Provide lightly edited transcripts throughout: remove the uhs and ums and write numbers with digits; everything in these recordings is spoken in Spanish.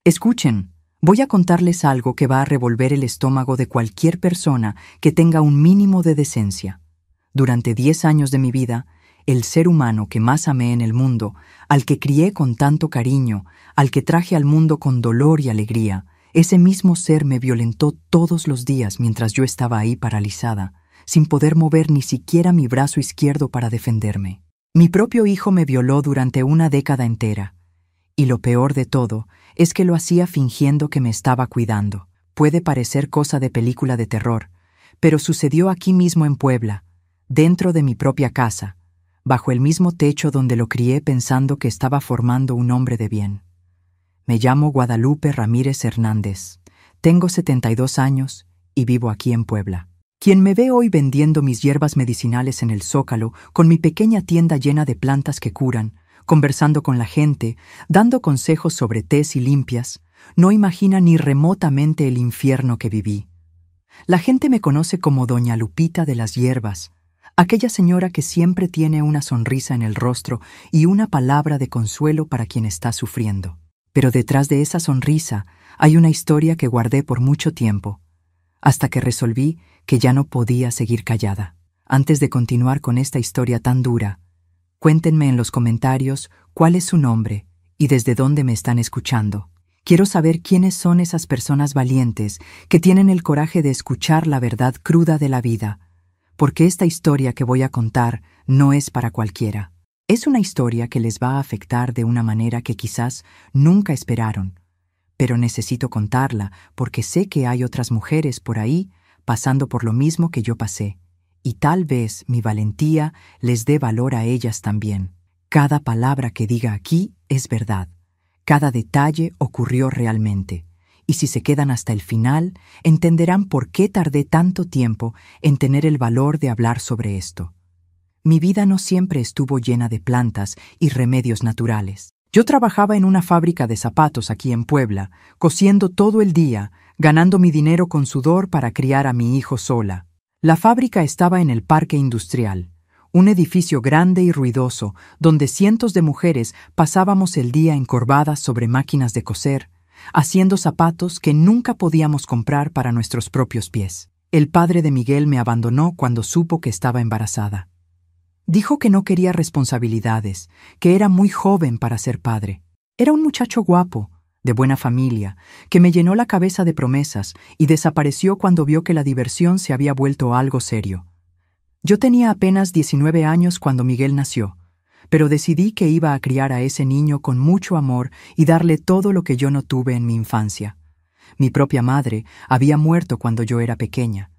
Escuchen, voy a contarles algo que va a revolver el estómago de cualquier persona que tenga un mínimo de decencia. Durante 10 años de mi vida, el ser humano que más amé en el mundo, al que crié con tanto cariño, al que traje al mundo con dolor y alegría, ese mismo ser me violentó todos los días mientras yo estaba ahí paralizada, sin poder mover ni siquiera mi brazo izquierdo para defenderme. Mi propio hijo me violó durante una década entera. Y lo peor de todo es que lo hacía fingiendo que me estaba cuidando. Puede parecer cosa de película de terror, pero sucedió aquí mismo en Puebla, dentro de mi propia casa, bajo el mismo techo donde lo crié pensando que estaba formando un hombre de bien. Me llamo Guadalupe Ramírez Hernández, tengo 72 años y vivo aquí en Puebla. Quien me ve hoy vendiendo mis hierbas medicinales en el Zócalo, con mi pequeña tienda llena de plantas que curan, conversando con la gente, dando consejos sobre tés y limpias, no imagina ni remotamente el infierno que viví. La gente me conoce como Doña Lupita de las Hierbas, aquella señora que siempre tiene una sonrisa en el rostro y una palabra de consuelo para quien está sufriendo. Pero detrás de esa sonrisa hay una historia que guardé por mucho tiempo, hasta que resolví que ya no podía seguir callada. Antes de continuar con esta historia tan dura, cuéntenme en los comentarios cuál es su nombre y desde dónde me están escuchando. Quiero saber quiénes son esas personas valientes que tienen el coraje de escuchar la verdad cruda de la vida, porque esta historia que voy a contar no es para cualquiera. Es una historia que les va a afectar de una manera que quizás nunca esperaron, pero necesito contarla porque sé que hay otras mujeres por ahí pasando por lo mismo que yo pasé, y tal vez mi valentía les dé valor a ellas también. Cada palabra que diga aquí es verdad, cada detalle ocurrió realmente, y si se quedan hasta el final, entenderán por qué tardé tanto tiempo en tener el valor de hablar sobre esto. Mi vida no siempre estuvo llena de plantas y remedios naturales. Yo trabajaba en una fábrica de zapatos aquí en Puebla, cosiendo todo el día, ganando mi dinero con sudor para criar a mi hijo sola. La fábrica estaba en el Parque Industrial, un edificio grande y ruidoso, donde cientos de mujeres pasábamos el día encorvadas sobre máquinas de coser, haciendo zapatos que nunca podíamos comprar para nuestros propios pies. El padre de Miguel me abandonó cuando supo que estaba embarazada. Dijo que no quería responsabilidades, que era muy joven para ser padre. Era un muchacho guapo, de buena familia, que me llenó la cabeza de promesas y desapareció cuando vio que la diversión se había vuelto algo serio. Yo tenía apenas 19 años cuando Miguel nació, pero decidí que iba a criar a ese niño con mucho amor y darle todo lo que yo no tuve en mi infancia. Mi propia madre había muerto cuando yo era pequeña.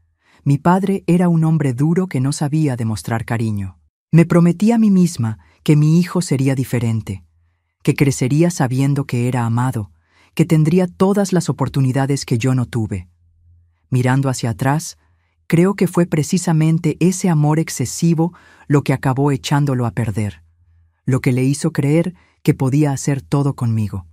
Mi padre era un hombre duro que no sabía demostrar cariño. Me prometí a mí misma que mi hijo sería diferente, que crecería sabiendo que era amado, que tendría todas las oportunidades que yo no tuve. Mirando hacia atrás, creo que fue precisamente ese amor excesivo lo que acabó echándolo a perder, lo que le hizo creer que podía hacer todo conmigo.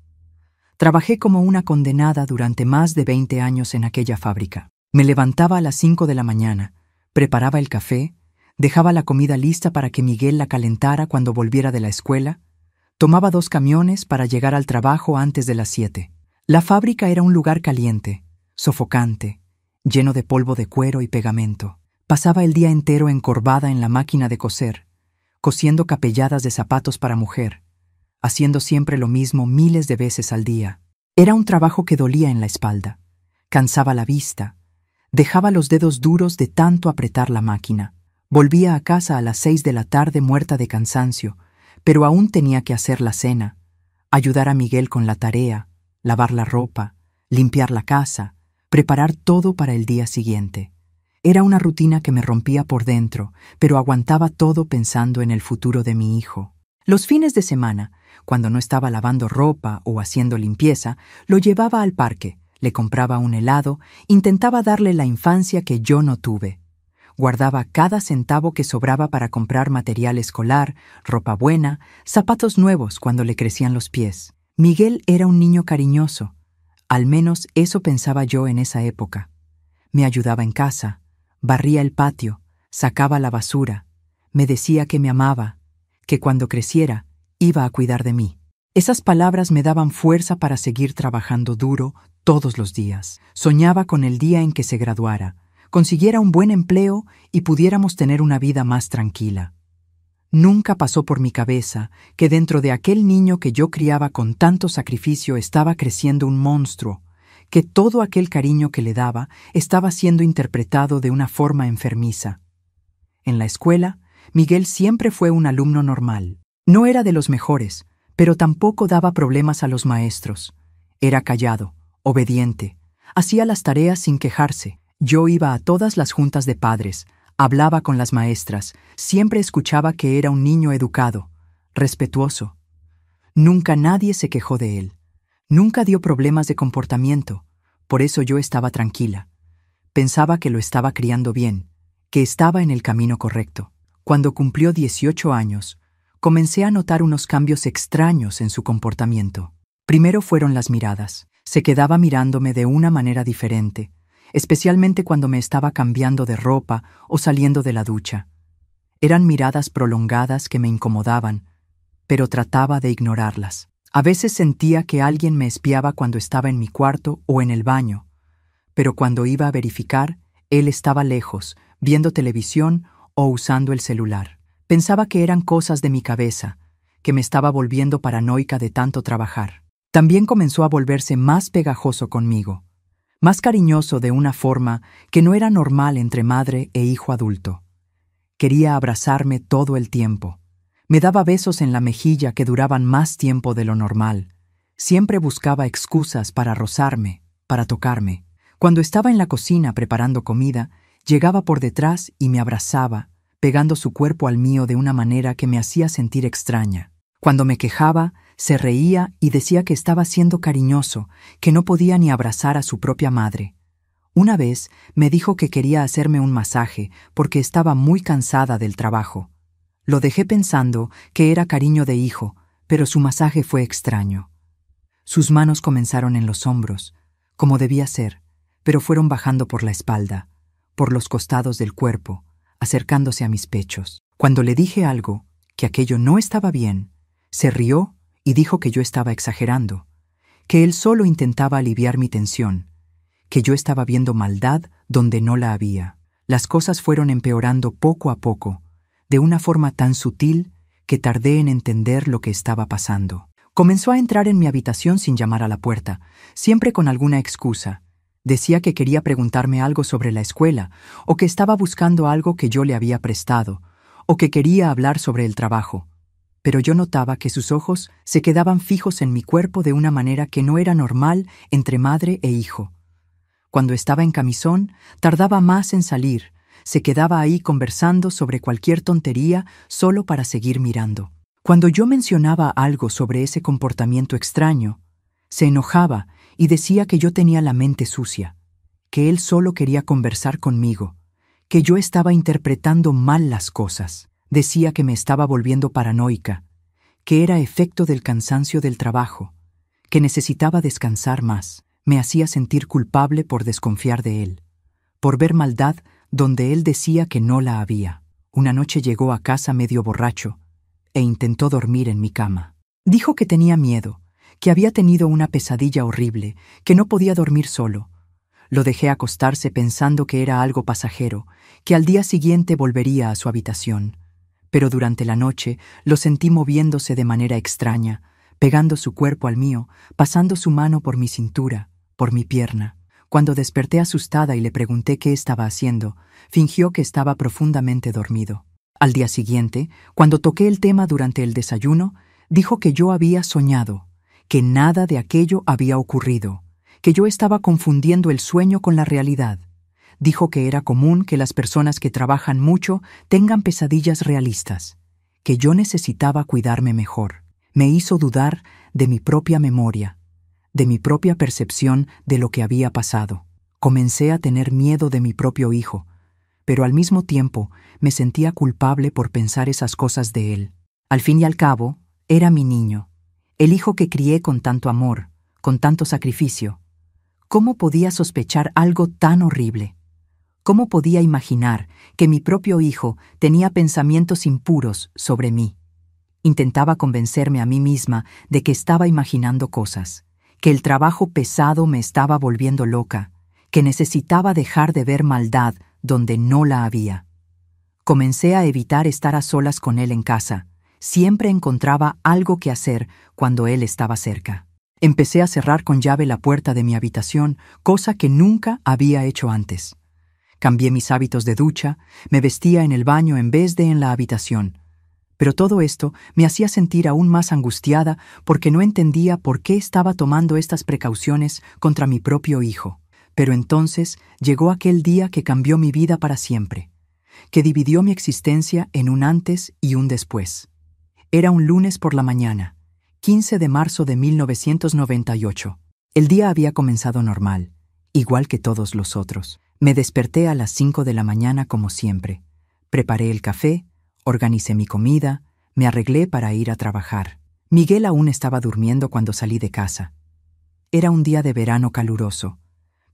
Trabajé como una condenada durante más de 20 años en aquella fábrica. Me levantaba a las 5 de la mañana, preparaba el café, dejaba la comida lista para que Miguel la calentara cuando volviera de la escuela, tomaba 2 camiones para llegar al trabajo antes de las 7. La fábrica era un lugar caliente, sofocante, lleno de polvo de cuero y pegamento. Pasaba el día entero encorvada en la máquina de coser, cosiendo capelladas de zapatos para mujer, haciendo siempre lo mismo miles de veces al día. Era un trabajo que dolía en la espalda, cansaba la vista, dejaba los dedos duros de tanto apretar la máquina. Volvía a casa a las 6 de la tarde muerta de cansancio, pero aún tenía que hacer la cena, ayudar a Miguel con la tarea, lavar la ropa, limpiar la casa, preparar todo para el día siguiente. Era una rutina que me rompía por dentro, pero aguantaba todo pensando en el futuro de mi hijo. Los fines de semana, cuando no estaba lavando ropa o haciendo limpieza, lo llevaba al parque, le compraba un helado, intentaba darle la infancia que yo no tuve. Guardaba cada centavo que sobraba para comprar material escolar, ropa buena, zapatos nuevos cuando le crecían los pies. Miguel era un niño cariñoso. Al menos eso pensaba yo en esa época. Me ayudaba en casa, barría el patio, sacaba la basura, me decía que me amaba, que cuando creciera iba a cuidar de mí. Esas palabras me daban fuerza para seguir trabajando duro todos los días. Soñaba con el día en que se graduara, consiguiera un buen empleo y pudiéramos tener una vida más tranquila. Nunca pasó por mi cabeza que dentro de aquel niño que yo criaba con tanto sacrificio estaba creciendo un monstruo, que todo aquel cariño que le daba estaba siendo interpretado de una forma enfermiza. En la escuela, Miguel siempre fue un alumno normal. No era de los mejores, pero tampoco daba problemas a los maestros. Era callado, obediente, hacía las tareas sin quejarse. Yo iba a todas las juntas de padres, hablaba con las maestras, siempre escuchaba que era un niño educado, respetuoso. Nunca nadie se quejó de él. Nunca dio problemas de comportamiento. Por eso yo estaba tranquila. Pensaba que lo estaba criando bien, que estaba en el camino correcto. Cuando cumplió 18 años, comencé a notar unos cambios extraños en su comportamiento. Primero fueron las miradas. Se quedaba mirándome de una manera diferente, especialmente cuando me estaba cambiando de ropa o saliendo de la ducha. Eran miradas prolongadas que me incomodaban, pero trataba de ignorarlas. A veces sentía que alguien me espiaba cuando estaba en mi cuarto o en el baño, pero cuando iba a verificar, él estaba lejos, viendo televisión o usando el celular. Pensaba que eran cosas de mi cabeza, que me estaba volviendo paranoica de tanto trabajar. También comenzó a volverse más pegajoso conmigo, más cariñoso de una forma que no era normal entre madre e hijo adulto. Quería abrazarme todo el tiempo. Me daba besos en la mejilla que duraban más tiempo de lo normal. Siempre buscaba excusas para rozarme, para tocarme. Cuando estaba en la cocina preparando comida, llegaba por detrás y me abrazaba, pegando su cuerpo al mío de una manera que me hacía sentir extraña. Cuando me quejaba, se reía y decía que estaba siendo cariñoso, que no podía ni abrazar a su propia madre. Una vez me dijo que quería hacerme un masaje porque estaba muy cansada del trabajo. Lo dejé pensando que era cariño de hijo, pero su masaje fue extraño. Sus manos comenzaron en los hombros, como debía ser, pero fueron bajando por la espalda, por los costados del cuerpo, acercándose a mis pechos. Cuando le dije algo, que aquello no estaba bien, se rió y dijo que yo estaba exagerando, que él solo intentaba aliviar mi tensión, que yo estaba viendo maldad donde no la había. Las cosas fueron empeorando poco a poco, de una forma tan sutil que tardé en entender lo que estaba pasando. Comenzó a entrar en mi habitación sin llamar a la puerta, siempre con alguna excusa. Decía que quería preguntarme algo sobre la escuela, o que estaba buscando algo que yo le había prestado, o que quería hablar sobre el trabajo. Pero yo notaba que sus ojos se quedaban fijos en mi cuerpo de una manera que no era normal entre madre e hijo. Cuando estaba en camisón, tardaba más en salir, se quedaba ahí conversando sobre cualquier tontería solo para seguir mirando. Cuando yo mencionaba algo sobre ese comportamiento extraño, se enojaba y decía que yo tenía la mente sucia, que él solo quería conversar conmigo, que yo estaba interpretando mal las cosas. Decía que me estaba volviendo paranoica, que era efecto del cansancio del trabajo, que necesitaba descansar más. Me hacía sentir culpable por desconfiar de él, por ver maldad donde él decía que no la había. Una noche llegó a casa medio borracho e intentó dormir en mi cama. Dijo que tenía miedo, que había tenido una pesadilla horrible, que no podía dormir solo. Lo dejé acostarse pensando que era algo pasajero, que al día siguiente volvería a su habitación. Pero durante la noche lo sentí moviéndose de manera extraña, pegando su cuerpo al mío, pasando su mano por mi cintura, por mi pierna. Cuando desperté asustada y le pregunté qué estaba haciendo, fingió que estaba profundamente dormido. Al día siguiente, cuando toqué el tema durante el desayuno, dijo que yo había soñado, que nada de aquello había ocurrido, que yo estaba confundiendo el sueño con la realidad. Dijo que era común que las personas que trabajan mucho tengan pesadillas realistas, que yo necesitaba cuidarme mejor. Me hizo dudar de mi propia memoria, de mi propia percepción de lo que había pasado. Comencé a tener miedo de mi propio hijo, pero al mismo tiempo me sentía culpable por pensar esas cosas de él. Al fin y al cabo, era mi niño, el hijo que crié con tanto amor, con tanto sacrificio. ¿Cómo podía sospechar algo tan horrible? ¿Cómo podía imaginar que mi propio hijo tenía pensamientos impuros sobre mí? Intentaba convencerme a mí misma de que estaba imaginando cosas, que el trabajo pesado me estaba volviendo loca, que necesitaba dejar de ver maldad donde no la había. Comencé a evitar estar a solas con él en casa. Siempre encontraba algo que hacer cuando él estaba cerca. Empecé a cerrar con llave la puerta de mi habitación, cosa que nunca había hecho antes. Cambié mis hábitos de ducha, me vestía en el baño en vez de en la habitación. Pero todo esto me hacía sentir aún más angustiada porque no entendía por qué estaba tomando estas precauciones contra mi propio hijo. Pero entonces llegó aquel día que cambió mi vida para siempre, que dividió mi existencia en un antes y un después. Era un lunes por la mañana, 15 de marzo de 1998. El día había comenzado normal, igual que todos los otros. Me desperté a las 5 de la mañana como siempre. Preparé el café, organicé mi comida, me arreglé para ir a trabajar. Miguel aún estaba durmiendo cuando salí de casa. Era un día de verano caluroso,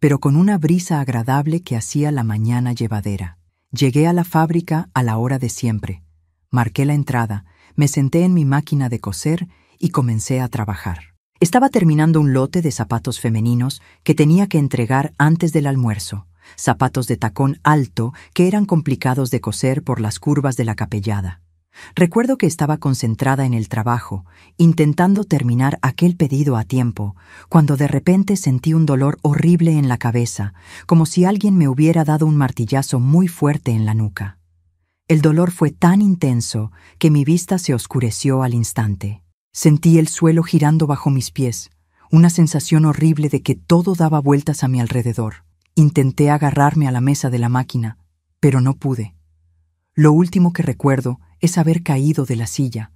pero con una brisa agradable que hacía la mañana llevadera. Llegué a la fábrica a la hora de siempre. Marqué la entrada, me senté en mi máquina de coser y comencé a trabajar. Estaba terminando un lote de zapatos femeninos que tenía que entregar antes del almuerzo. Zapatos de tacón alto que eran complicados de coser por las curvas de la capellada. Recuerdo que estaba concentrada en el trabajo, intentando terminar aquel pedido a tiempo, cuando de repente sentí un dolor horrible en la cabeza, como si alguien me hubiera dado un martillazo muy fuerte en la nuca. El dolor fue tan intenso que mi vista se oscureció al instante. Sentí el suelo girando bajo mis pies, una sensación horrible de que todo daba vueltas a mi alrededor. Intenté agarrarme a la mesa de la máquina, pero no pude. Lo último que recuerdo es haber caído de la silla,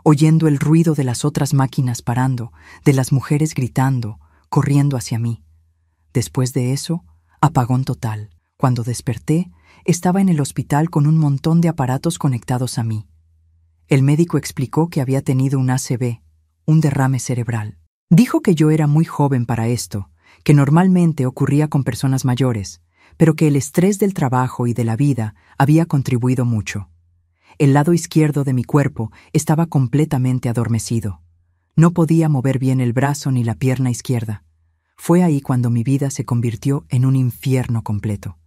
oyendo el ruido de las otras máquinas parando, de las mujeres gritando, corriendo hacia mí. Después de eso, apagón total. Cuando desperté, estaba en el hospital con un montón de aparatos conectados a mí. El médico explicó que había tenido un ACV, un derrame cerebral. Dijo que yo era muy joven para esto, que normalmente ocurría con personas mayores, pero que el estrés del trabajo y de la vida había contribuido mucho. El lado izquierdo de mi cuerpo estaba completamente adormecido. No podía mover bien el brazo ni la pierna izquierda. Fue ahí cuando mi vida se convirtió en un infierno completo.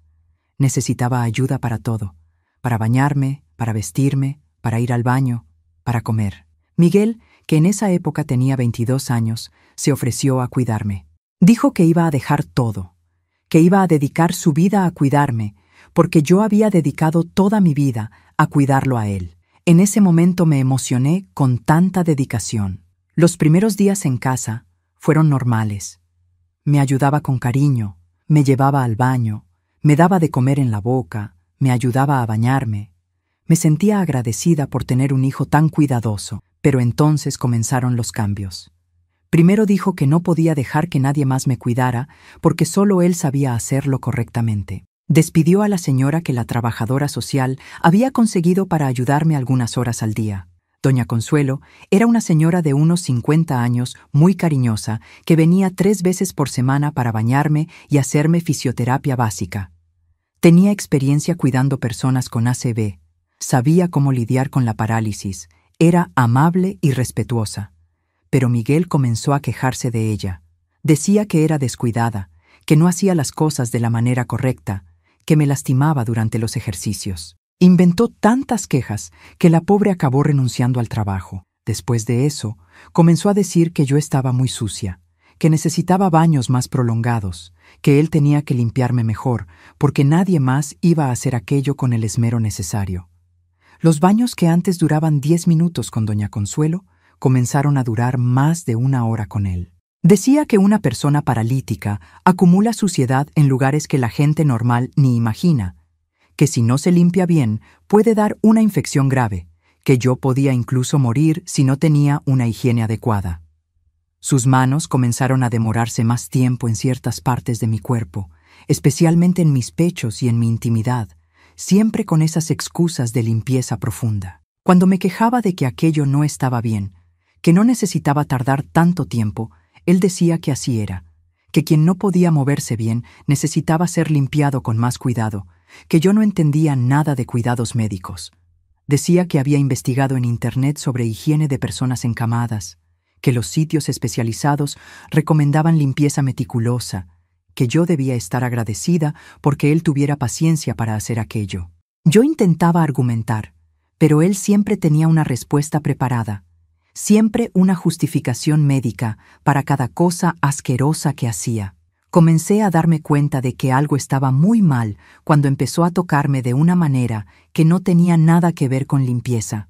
Necesitaba ayuda para todo, para bañarme, para vestirme, para ir al baño, para comer. Miguel, que en esa época tenía 22 años, se ofreció a cuidarme. Dijo que iba a dejar todo, que iba a dedicar su vida a cuidarme, porque yo había dedicado toda mi vida a cuidarlo a él. En ese momento me emocioné con tanta dedicación. Los primeros días en casa fueron normales. Me ayudaba con cariño, me llevaba al baño, me daba de comer en la boca, me ayudaba a bañarme. Me sentía agradecida por tener un hijo tan cuidadoso, pero entonces comenzaron los cambios. Primero dijo que no podía dejar que nadie más me cuidara porque solo él sabía hacerlo correctamente. Despidió a la señora que la trabajadora social había conseguido para ayudarme algunas horas al día. Doña Consuelo era una señora de unos 50 años, muy cariñosa, que venía 3 veces por semana para bañarme y hacerme fisioterapia básica. Tenía experiencia cuidando personas con ACV, sabía cómo lidiar con la parálisis, era amable y respetuosa. Pero Miguel comenzó a quejarse de ella. Decía que era descuidada, que no hacía las cosas de la manera correcta, que me lastimaba durante los ejercicios. Inventó tantas quejas que la pobre acabó renunciando al trabajo. Después de eso, comenzó a decir que yo estaba muy sucia, que necesitaba baños más prolongados, que él tenía que limpiarme mejor, porque nadie más iba a hacer aquello con el esmero necesario. Los baños que antes duraban 10 minutos con Doña Consuelo, comenzaron a durar más de 1 hora con él. Decía que una persona paralítica acumula suciedad en lugares que la gente normal ni imagina, que si no se limpia bien puede dar una infección grave, que yo podía incluso morir si no tenía una higiene adecuada. Sus manos comenzaron a demorarse más tiempo en ciertas partes de mi cuerpo, especialmente en mis pechos y en mi intimidad, siempre con esas excusas de limpieza profunda. Cuando me quejaba de que aquello no estaba bien, que no necesitaba tardar tanto tiempo, él decía que así era, que quien no podía moverse bien necesitaba ser limpiado con más cuidado, que yo no entendía nada de cuidados médicos. Decía que había investigado en Internet sobre higiene de personas encamadas, que los sitios especializados recomendaban limpieza meticulosa, que yo debía estar agradecida porque él tuviera paciencia para hacer aquello. Yo intentaba argumentar, pero él siempre tenía una respuesta preparada, siempre una justificación médica para cada cosa asquerosa que hacía. Comencé a darme cuenta de que algo estaba muy mal cuando empezó a tocarme de una manera que no tenía nada que ver con limpieza.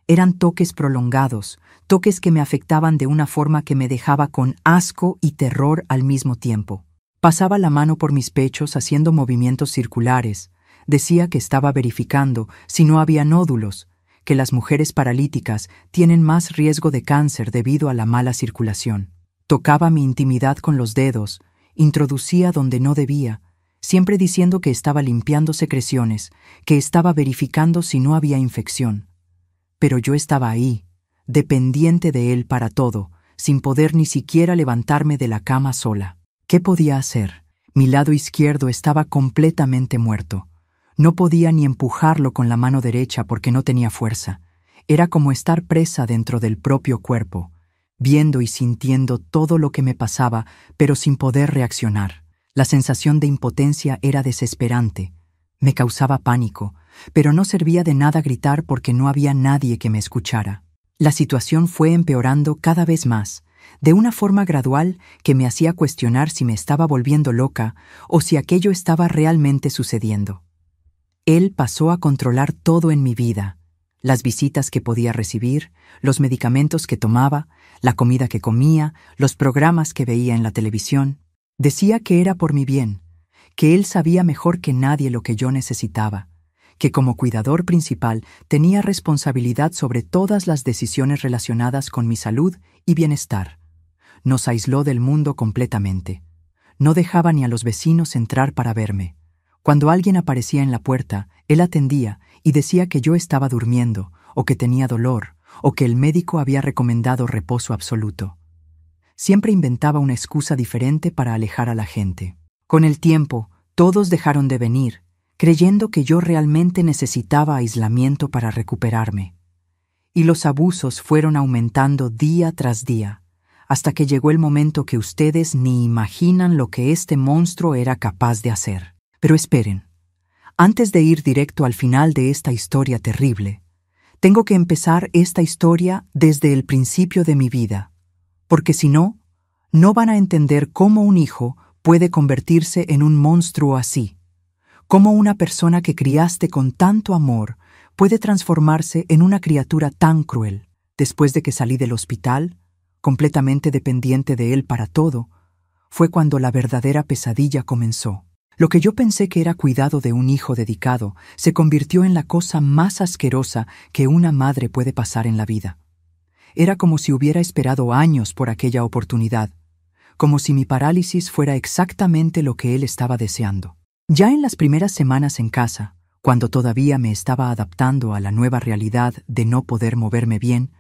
Eran toques prolongados, toques que me afectaban de una forma que me dejaba con asco y terror al mismo tiempo. Pasaba la mano por mis pechos haciendo movimientos circulares. Decía que estaba verificando si no había nódulos, que las mujeres paralíticas tienen más riesgo de cáncer debido a la mala circulación. Tocaba mi intimidad con los dedos, introducía donde no debía, siempre diciendo que estaba limpiando secreciones, que estaba verificando si no había infección. Pero yo estaba ahí, dependiente de él para todo, sin poder ni siquiera levantarme de la cama sola. ¿Qué podía hacer? Mi lado izquierdo estaba completamente muerto. No podía ni empujarlo con la mano derecha porque no tenía fuerza. Era como estar presa dentro del propio cuerpo, viendo y sintiendo todo lo que me pasaba, pero sin poder reaccionar. La sensación de impotencia era desesperante. Me causaba pánico, pero no servía de nada gritar porque no había nadie que me escuchara. La situación fue empeorando cada vez más, de una forma gradual que me hacía cuestionar si me estaba volviendo loca o si aquello estaba realmente sucediendo. Él pasó a controlar todo en mi vida: las visitas que podía recibir, los medicamentos que tomaba, la comida que comía, los programas que veía en la televisión. Decía que era por mi bien, que él sabía mejor que nadie lo que yo necesitaba, que como cuidador principal tenía responsabilidad sobre todas las decisiones relacionadas con mi salud y bienestar. Nos aisló del mundo completamente. No dejaba ni a los vecinos entrar para verme. Cuando alguien aparecía en la puerta, él atendía y decía que yo estaba durmiendo, o que tenía dolor, o que el médico había recomendado reposo absoluto. Siempre inventaba una excusa diferente para alejar a la gente. Con el tiempo, todos dejaron de venir, creyendo que yo realmente necesitaba aislamiento para recuperarme. Y los abusos fueron aumentando día tras día, hasta que llegó el momento que ustedes ni imaginan lo que este monstruo era capaz de hacer. Pero esperen, antes de ir directo al final de esta historia terrible, tengo que empezar esta historia desde el principio de mi vida, porque si no, no van a entender cómo un hijo puede convertirse en un monstruo así, cómo una persona que criaste con tanto amor puede transformarse en una criatura tan cruel. Después de que salí del hospital, completamente dependiente de él para todo, fue cuando la verdadera pesadilla comenzó. Lo que yo pensé que era cuidado de un hijo dedicado se convirtió en la cosa más asquerosa que una madre puede pasar en la vida. Era como si hubiera esperado años por aquella oportunidad, como si mi parálisis fuera exactamente lo que él estaba deseando. Ya en las primeras semanas en casa, cuando todavía me estaba adaptando a la nueva realidad de no poder moverme bien,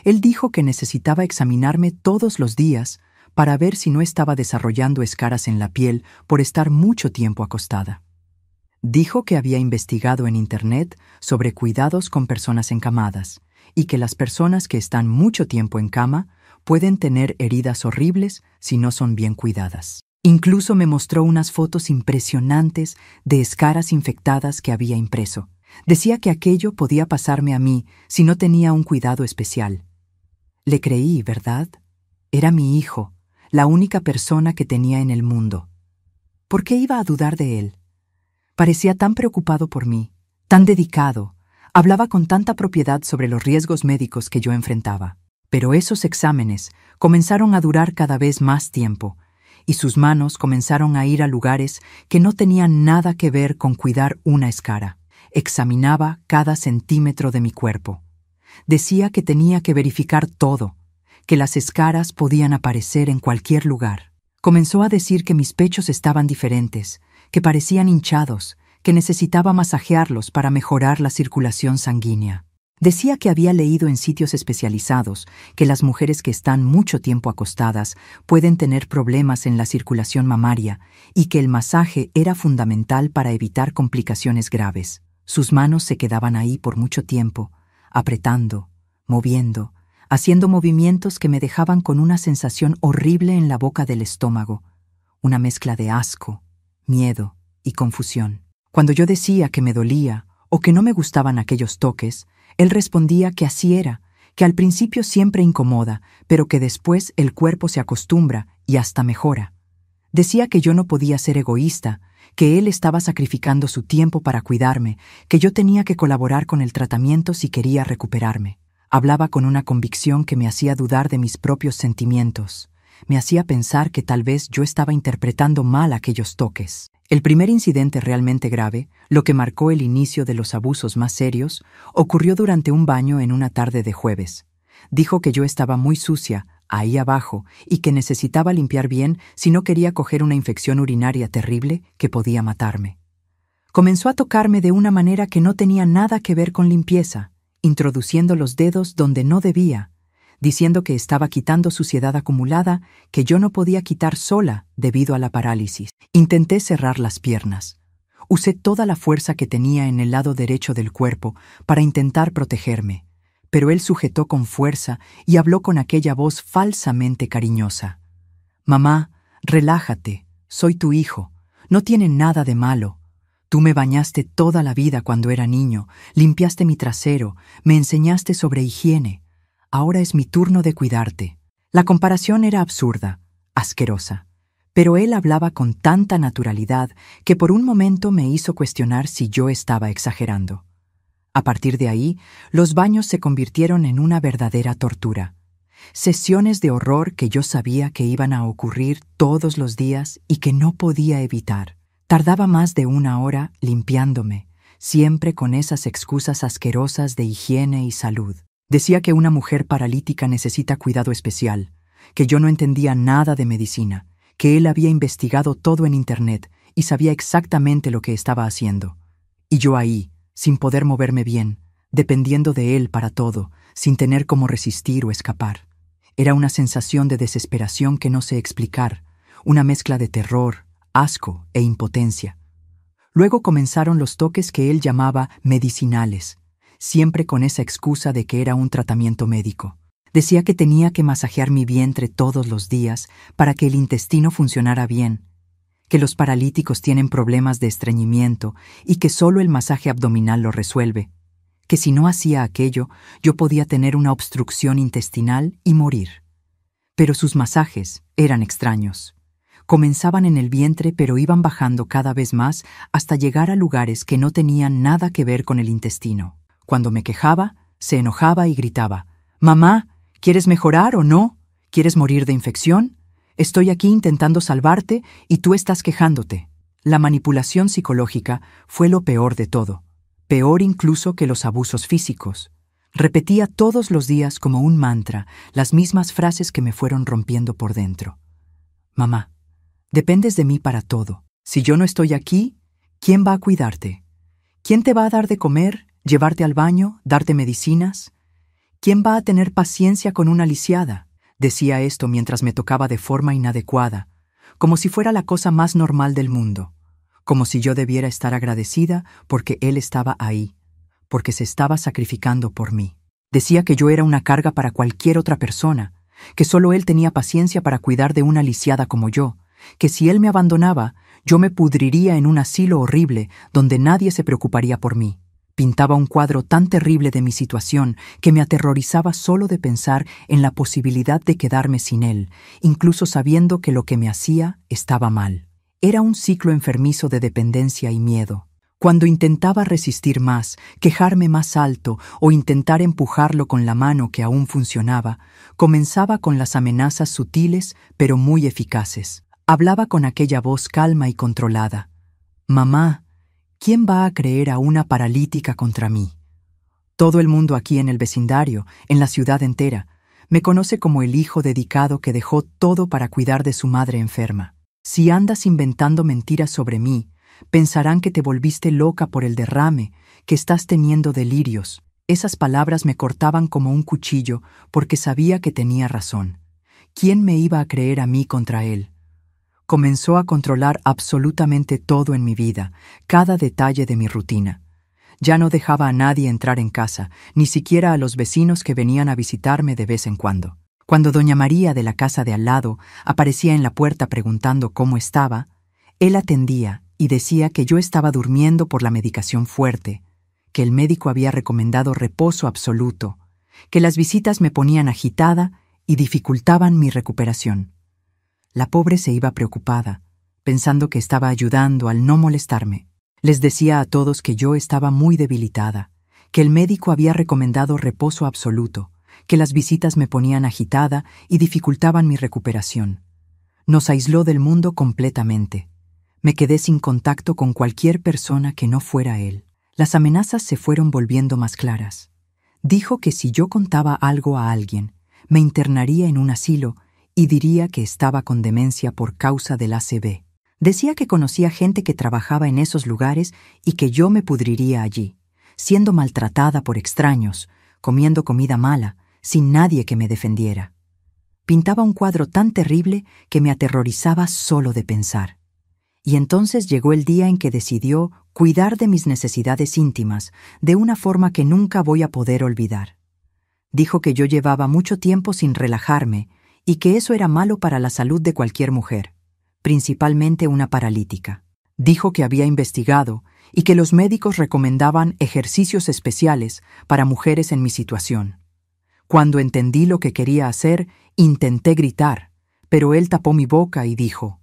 él dijo que necesitaba examinarme todos los días para ver si no estaba desarrollando escaras en la piel por estar mucho tiempo acostada. Dijo que había investigado en Internet sobre cuidados con personas encamadas y que las personas que están mucho tiempo en cama pueden tener heridas horribles si no son bien cuidadas. Incluso me mostró unas fotos impresionantes de escaras infectadas que había impreso. Decía que aquello podía pasarme a mí si no tenía un cuidado especial. Le creí, ¿verdad? Era mi hijo, la única persona que tenía en el mundo. ¿Por qué iba a dudar de él? Parecía tan preocupado por mí, tan dedicado, hablaba con tanta propiedad sobre los riesgos médicos que yo enfrentaba. Pero esos exámenes comenzaron a durar cada vez más tiempo, y sus manos comenzaron a ir a lugares que no tenían nada que ver con cuidar una escara. Examinaba cada centímetro de mi cuerpo. Decía que tenía que verificar todo, que las escaras podían aparecer en cualquier lugar. Comenzó a decir que mis pechos estaban diferentes, que parecían hinchados, que necesitaba masajearlos para mejorar la circulación sanguínea. Decía que había leído en sitios especializados que las mujeres que están mucho tiempo acostadas pueden tener problemas en la circulación mamaria y que el masaje era fundamental para evitar complicaciones graves. Sus manos se quedaban ahí por mucho tiempo, apretando, moviendo, haciendo movimientos que me dejaban con una sensación horrible en la boca del estómago, una mezcla de asco, miedo y confusión. Cuando yo decía que me dolía o que no me gustaban aquellos toques, él respondía que así era, que al principio siempre incomoda, pero que después el cuerpo se acostumbra y hasta mejora. Decía que yo no podía ser egoísta, que él estaba sacrificando su tiempo para cuidarme, que yo tenía que colaborar con el tratamiento si quería recuperarme. Hablaba con una convicción que me hacía dudar de mis propios sentimientos. Me hacía pensar que tal vez yo estaba interpretando mal aquellos toques. El primer incidente realmente grave, lo que marcó el inicio de los abusos más serios, ocurrió durante un baño en una tarde de jueves. Dijo que yo estaba muy sucia, ahí abajo, y que necesitaba limpiar bien si no quería coger una infección urinaria terrible que podía matarme. Comenzó a tocarme de una manera que no tenía nada que ver con limpieza, introduciendo los dedos donde no debía, diciendo que estaba quitando suciedad acumulada que yo no podía quitar sola debido a la parálisis. Intenté cerrar las piernas. Usé toda la fuerza que tenía en el lado derecho del cuerpo para intentar protegerme, pero él sujetó con fuerza y habló con aquella voz falsamente cariñosa. «Mamá, relájate, soy tu hijo, no tiene nada de malo. Tú me bañaste toda la vida cuando era niño, limpiaste mi trasero, me enseñaste sobre higiene. Ahora es mi turno de cuidarte». La comparación era absurda, asquerosa, pero él hablaba con tanta naturalidad que por un momento me hizo cuestionar si yo estaba exagerando. A partir de ahí, los baños se convirtieron en una verdadera tortura. Sesiones de horror que yo sabía que iban a ocurrir todos los días y que no podía evitar. Tardaba más de 1 hora limpiándome, siempre con esas excusas asquerosas de higiene y salud. Decía que una mujer paralítica necesita cuidado especial, que yo no entendía nada de medicina, que él había investigado todo en Internet y sabía exactamente lo que estaba haciendo. Y yo ahí, sin poder moverme bien, dependiendo de él para todo, sin tener cómo resistir o escapar. Era una sensación de desesperación que no sé explicar, una mezcla de terror, asco e impotencia. Luego comenzaron los toques que él llamaba medicinales, siempre con esa excusa de que era un tratamiento médico. Decía que tenía que masajear mi vientre todos los días para que el intestino funcionara bien, que los paralíticos tienen problemas de estreñimiento y que solo el masaje abdominal lo resuelve, que si no hacía aquello, yo podía tener una obstrucción intestinal y morir. Pero sus masajes eran extraños. Comenzaban en el vientre pero iban bajando cada vez más hasta llegar a lugares que no tenían nada que ver con el intestino. Cuando me quejaba, se enojaba y gritaba: «Mamá, ¿quieres mejorar o no? ¿Quieres morir de infección? Estoy aquí intentando salvarte y tú estás quejándote». La manipulación psicológica fue lo peor de todo, peor incluso que los abusos físicos. Repetía todos los días como un mantra las mismas frases que me fueron rompiendo por dentro. «Mamá, dependes de mí para todo. Si yo no estoy aquí, ¿quién va a cuidarte? ¿Quién te va a dar de comer, llevarte al baño, darte medicinas? ¿Quién va a tener paciencia con una lisiada?». Decía esto mientras me tocaba de forma inadecuada, como si fuera la cosa más normal del mundo, como si yo debiera estar agradecida porque él estaba ahí, porque se estaba sacrificando por mí. Decía que yo era una carga para cualquier otra persona, que solo él tenía paciencia para cuidar de una lisiada como yo, que si él me abandonaba, yo me pudriría en un asilo horrible donde nadie se preocuparía por mí. Pintaba un cuadro tan terrible de mi situación que me aterrorizaba solo de pensar en la posibilidad de quedarme sin él, incluso sabiendo que lo que me hacía estaba mal. Era un ciclo enfermizo de dependencia y miedo. Cuando intentaba resistir más, quejarme más alto o intentar empujarlo con la mano que aún funcionaba, comenzaba con las amenazas sutiles pero muy eficaces. Hablaba con aquella voz calma y controlada. «Mamá, ¿quién va a creer a una paralítica contra mí? Todo el mundo aquí en el vecindario, en la ciudad entera, me conoce como el hijo dedicado que dejó todo para cuidar de su madre enferma. Si andas inventando mentiras sobre mí, pensarán que te volviste loca por el derrame, que estás teniendo delirios». Esas palabras me cortaban como un cuchillo porque sabía que tenía razón. ¿Quién me iba a creer a mí contra él? Comenzó a controlar absolutamente todo en mi vida, cada detalle de mi rutina. Ya no dejaba a nadie entrar en casa, ni siquiera a los vecinos que venían a visitarme de vez en cuando. Cuando doña María de la casa de al lado aparecía en la puerta preguntando cómo estaba, él atendía y decía que yo estaba durmiendo por la medicación fuerte, que el médico había recomendado reposo absoluto, que las visitas me ponían agitada y dificultaban mi recuperación. La pobre se iba preocupada, pensando que estaba ayudando al no molestarme. Les decía a todos que yo estaba muy debilitada, que el médico había recomendado reposo absoluto, que las visitas me ponían agitada y dificultaban mi recuperación. Nos aisló del mundo completamente. Me quedé sin contacto con cualquier persona que no fuera él. Las amenazas se fueron volviendo más claras. Dijo que si yo contaba algo a alguien, me internaría en un asilo y diría que estaba con demencia por causa del ACV. Decía que conocía gente que trabajaba en esos lugares y que yo me pudriría allí, siendo maltratada por extraños, comiendo comida mala, sin nadie que me defendiera. Pintaba un cuadro tan terrible que me aterrorizaba solo de pensar. Y entonces llegó el día en que decidió cuidar de mis necesidades íntimas de una forma que nunca voy a poder olvidar. Dijo que yo llevaba mucho tiempo sin relajarme y que eso era malo para la salud de cualquier mujer, principalmente una paralítica. Dijo que había investigado y que los médicos recomendaban ejercicios especiales para mujeres en mi situación. Cuando entendí lo que quería hacer, intenté gritar, pero él tapó mi boca y dijo: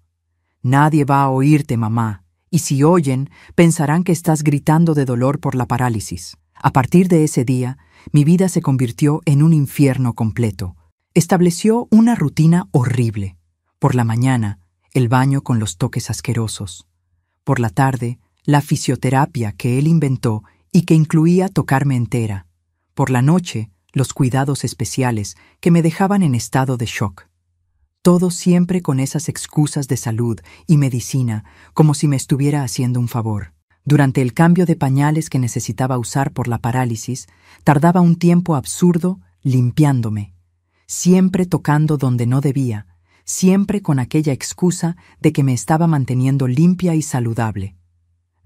«Nadie va a oírte, mamá, y si oyen, pensarán que estás gritando de dolor por la parálisis». A partir de ese día, mi vida se convirtió en un infierno completo. Estableció una rutina horrible. Por la mañana, el baño con los toques asquerosos. Por la tarde, la fisioterapia que él inventó y que incluía tocarme entera. Por la noche, los cuidados especiales que me dejaban en estado de shock. Todo siempre con esas excusas de salud y medicina, como si me estuviera haciendo un favor. Durante el cambio de pañales que necesitaba usar por la parálisis, tardaba un tiempo absurdo limpiándome, siempre tocando donde no debía, siempre con aquella excusa de que me estaba manteniendo limpia y saludable.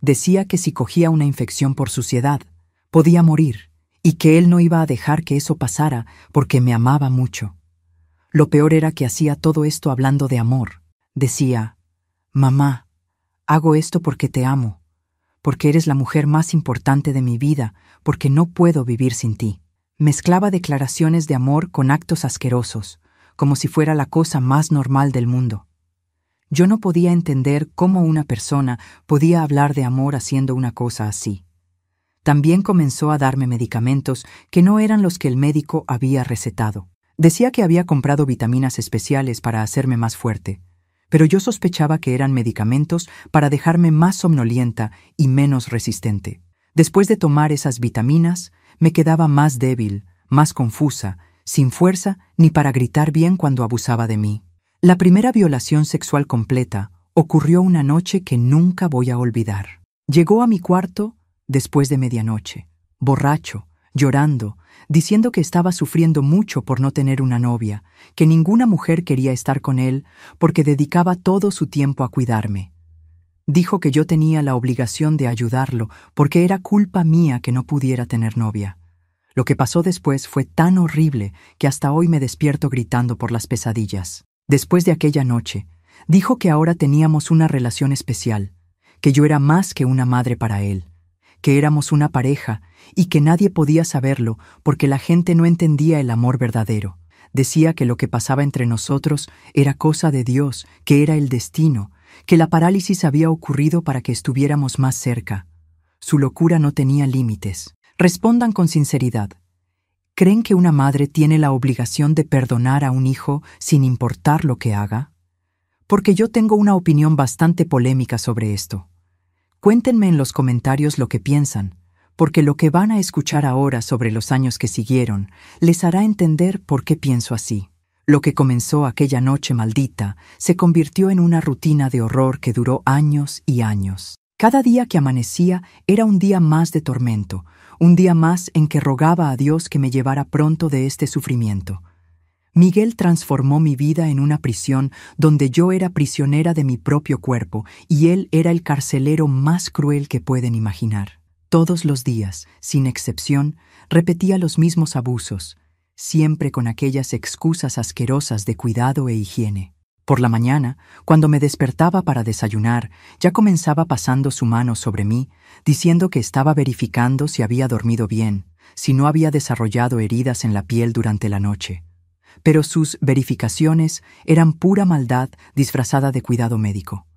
Decía que si cogía una infección por suciedad, podía morir, y que él no iba a dejar que eso pasara porque me amaba mucho. Lo peor era que hacía todo esto hablando de amor. Decía: «Mamá, hago esto porque te amo, porque eres la mujer más importante de mi vida, porque no puedo vivir sin ti». Mezclaba declaraciones de amor con actos asquerosos, como si fuera la cosa más normal del mundo. Yo no podía entender cómo una persona podía hablar de amor haciendo una cosa así. También comenzó a darme medicamentos que no eran los que el médico había recetado. Decía que había comprado vitaminas especiales para hacerme más fuerte, pero yo sospechaba que eran medicamentos para dejarme más somnolienta y menos resistente. Después de tomar esas vitaminas, me quedaba más débil, más confusa, sin fuerza ni para gritar bien cuando abusaba de mí. La primera violación sexual completa ocurrió una noche que nunca voy a olvidar. Llegó a mi cuarto después de medianoche, borracho, llorando, diciendo que estaba sufriendo mucho por no tener una novia, que ninguna mujer quería estar con él porque dedicaba todo su tiempo a cuidarme. Dijo que yo tenía la obligación de ayudarlo porque era culpa mía que no pudiera tener novia. Lo que pasó después fue tan horrible que hasta hoy me despierto gritando por las pesadillas. Después de aquella noche, dijo que ahora teníamos una relación especial, que yo era más que una madre para él, que éramos una pareja y que nadie podía saberlo porque la gente no entendía el amor verdadero. Decía que lo que pasaba entre nosotros era cosa de Dios, que era el destino, que la parálisis había ocurrido para que estuviéramos más cerca. Su locura no tenía límites. Respondan con sinceridad. ¿Creen que una madre tiene la obligación de perdonar a un hijo sin importar lo que haga? Porque yo tengo una opinión bastante polémica sobre esto. Cuéntenme en los comentarios lo que piensan, porque lo que van a escuchar ahora sobre los años que siguieron les hará entender por qué pienso así. Lo que comenzó aquella noche maldita se convirtió en una rutina de horror que duró años y años. Cada día que amanecía era un día más de tormento, un día más en que rogaba a Dios que me llevara pronto de este sufrimiento. Miguel transformó mi vida en una prisión donde yo era prisionera de mi propio cuerpo y él era el carcelero más cruel que pueden imaginar. Todos los días, sin excepción, repetía los mismos abusos, siempre con aquellas excusas asquerosas de cuidado e higiene. Por la mañana, cuando me despertaba para desayunar, ya comenzaba pasando su mano sobre mí, diciendo que estaba verificando si había dormido bien, si no había desarrollado heridas en la piel durante la noche. Pero sus verificaciones eran pura maldad disfrazada de cuidado médico.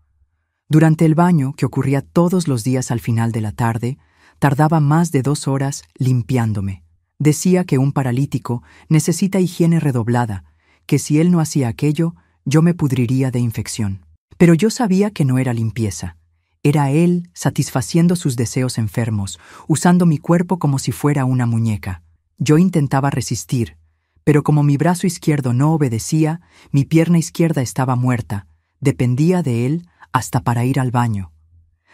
Durante el baño, que ocurría todos los días al final de la tarde, tardaba más de 2 horas limpiándome. Decía que un paralítico necesita higiene redoblada, que si él no hacía aquello, yo me pudriría de infección. Pero yo sabía que no era limpieza. Era él satisfaciendo sus deseos enfermos, usando mi cuerpo como si fuera una muñeca. Yo intentaba resistir, pero como mi brazo izquierdo no obedecía, mi pierna izquierda estaba muerta. Dependía de él hasta para ir al baño.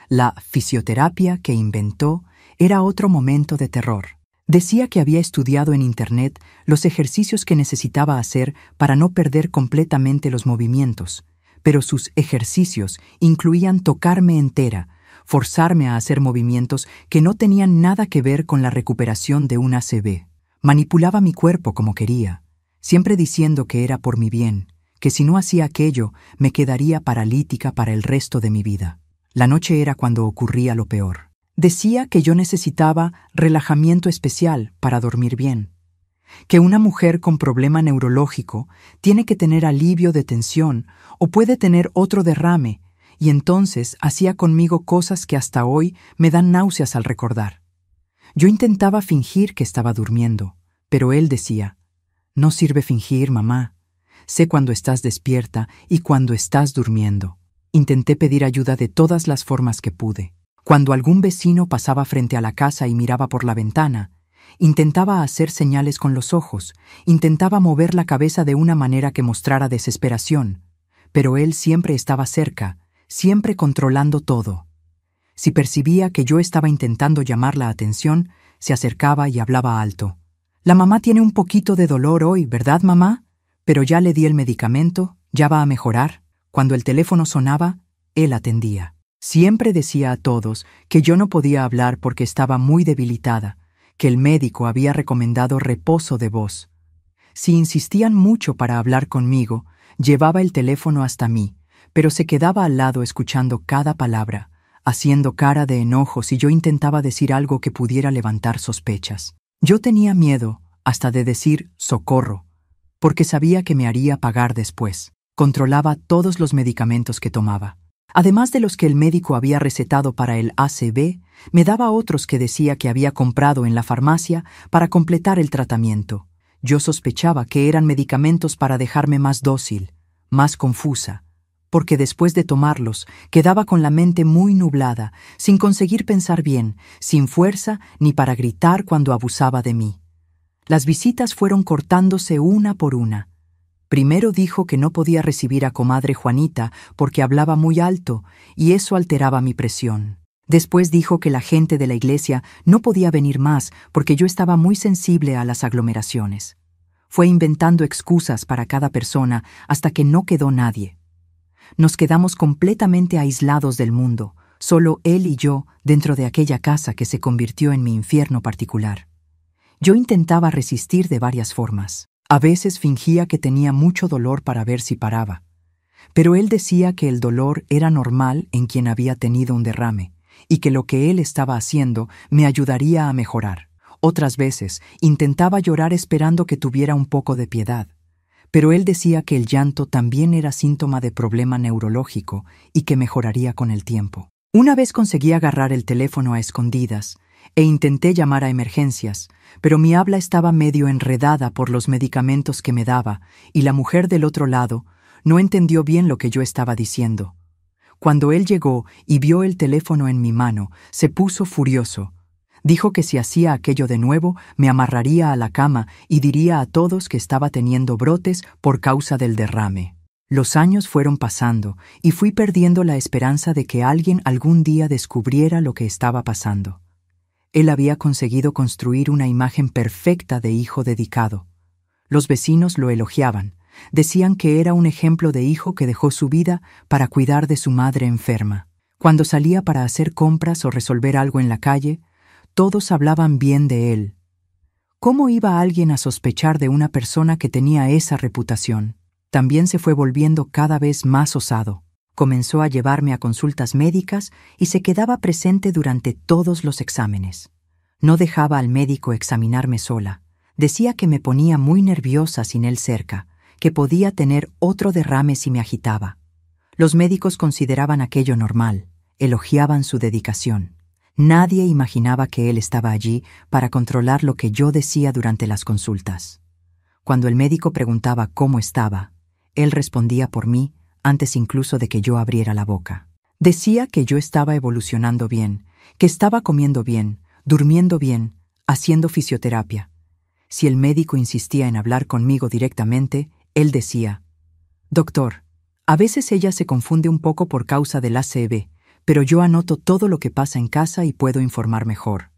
La fisioterapia que inventó era otro momento de terror. Decía que había estudiado en Internet los ejercicios que necesitaba hacer para no perder completamente los movimientos, pero sus ejercicios incluían tocarme entera, forzarme a hacer movimientos que no tenían nada que ver con la recuperación de un ACV. Manipulaba mi cuerpo como quería, siempre diciendo que era por mi bien, que si no hacía aquello me quedaría paralítica para el resto de mi vida. La noche era cuando ocurría lo peor. Decía que yo necesitaba relajamiento especial para dormir bien, que una mujer con problema neurológico tiene que tener alivio de tensión o puede tener otro derrame, y entonces hacía conmigo cosas que hasta hoy me dan náuseas al recordar. Yo intentaba fingir que estaba durmiendo, pero él decía, «No sirve fingir, mamá. Sé cuando estás despierta y cuando estás durmiendo». Intenté pedir ayuda de todas las formas que pude. Cuando algún vecino pasaba frente a la casa y miraba por la ventana, intentaba hacer señales con los ojos, intentaba mover la cabeza de una manera que mostrara desesperación, pero él siempre estaba cerca, siempre controlando todo. Si percibía que yo estaba intentando llamar la atención, se acercaba y hablaba alto. «La mamá tiene un poquito de dolor hoy, ¿verdad, mamá? Pero ya le di el medicamento, ya va a mejorar». Cuando el teléfono sonaba, él atendía. Siempre decía a todos que yo no podía hablar porque estaba muy debilitada, que el médico había recomendado reposo de voz. Si insistían mucho para hablar conmigo, llevaba el teléfono hasta mí, pero se quedaba al lado escuchando cada palabra, haciendo cara de enojo si yo intentaba decir algo que pudiera levantar sospechas. Yo tenía miedo hasta de decir «socorro», porque sabía que me haría pagar después. Controlaba todos los medicamentos que tomaba. Además de los que el médico había recetado para el ACV, me daba otros que decía que había comprado en la farmacia para completar el tratamiento. Yo sospechaba que eran medicamentos para dejarme más dócil, más confusa, porque después de tomarlos quedaba con la mente muy nublada, sin conseguir pensar bien, sin fuerza ni para gritar cuando abusaba de mí. Las visitas fueron cortándose una por una. Primero dijo que no podía recibir a comadre Juanita porque hablaba muy alto y eso alteraba mi presión. Después dijo que la gente de la iglesia no podía venir más porque yo estaba muy sensible a las aglomeraciones. Fue inventando excusas para cada persona hasta que no quedó nadie. Nos quedamos completamente aislados del mundo, solo él y yo dentro de aquella casa que se convirtió en mi infierno particular. Yo intentaba resistir de varias formas. A veces fingía que tenía mucho dolor para ver si paraba, pero él decía que el dolor era normal en quien había tenido un derrame y que lo que él estaba haciendo me ayudaría a mejorar. Otras veces intentaba llorar esperando que tuviera un poco de piedad, pero él decía que el llanto también era síntoma de problema neurológico y que mejoraría con el tiempo. Una vez conseguí agarrar el teléfono a escondidas e intenté llamar a emergencias, pero mi habla estaba medio enredada por los medicamentos que me daba y la mujer del otro lado no entendió bien lo que yo estaba diciendo. Cuando él llegó y vio el teléfono en mi mano, se puso furioso. Dijo que si hacía aquello de nuevo, me amarraría a la cama y diría a todos que estaba teniendo brotes por causa del derrame. Los años fueron pasando y fui perdiendo la esperanza de que alguien algún día descubriera lo que estaba pasando. Él había conseguido construir una imagen perfecta de hijo dedicado. Los vecinos lo elogiaban. Decían que era un ejemplo de hijo que dejó su vida para cuidar de su madre enferma. Cuando salía para hacer compras o resolver algo en la calle, Todos hablaban bien de él. ¿Cómo iba alguien a sospechar de una persona que tenía esa reputación? También se fue volviendo cada vez más osado. Comenzó a llevarme a consultas médicas y se quedaba presente durante todos los exámenes. No dejaba al médico examinarme sola. Decía que me ponía muy nerviosa sin él cerca, que podía tener otro derrame si me agitaba. Los médicos consideraban aquello normal, elogiaban su dedicación. Nadie imaginaba que él estaba allí para controlar lo que yo decía durante las consultas. Cuando el médico preguntaba cómo estaba, él respondía por mí antes incluso de que yo abriera la boca. Decía que yo estaba evolucionando bien, que estaba comiendo bien, durmiendo bien, haciendo fisioterapia. Si el médico insistía en hablar conmigo directamente, él decía: «Doctor, a veces ella se confunde un poco por causa del ACV, pero yo anoto todo lo que pasa en casa y puedo informar mejor».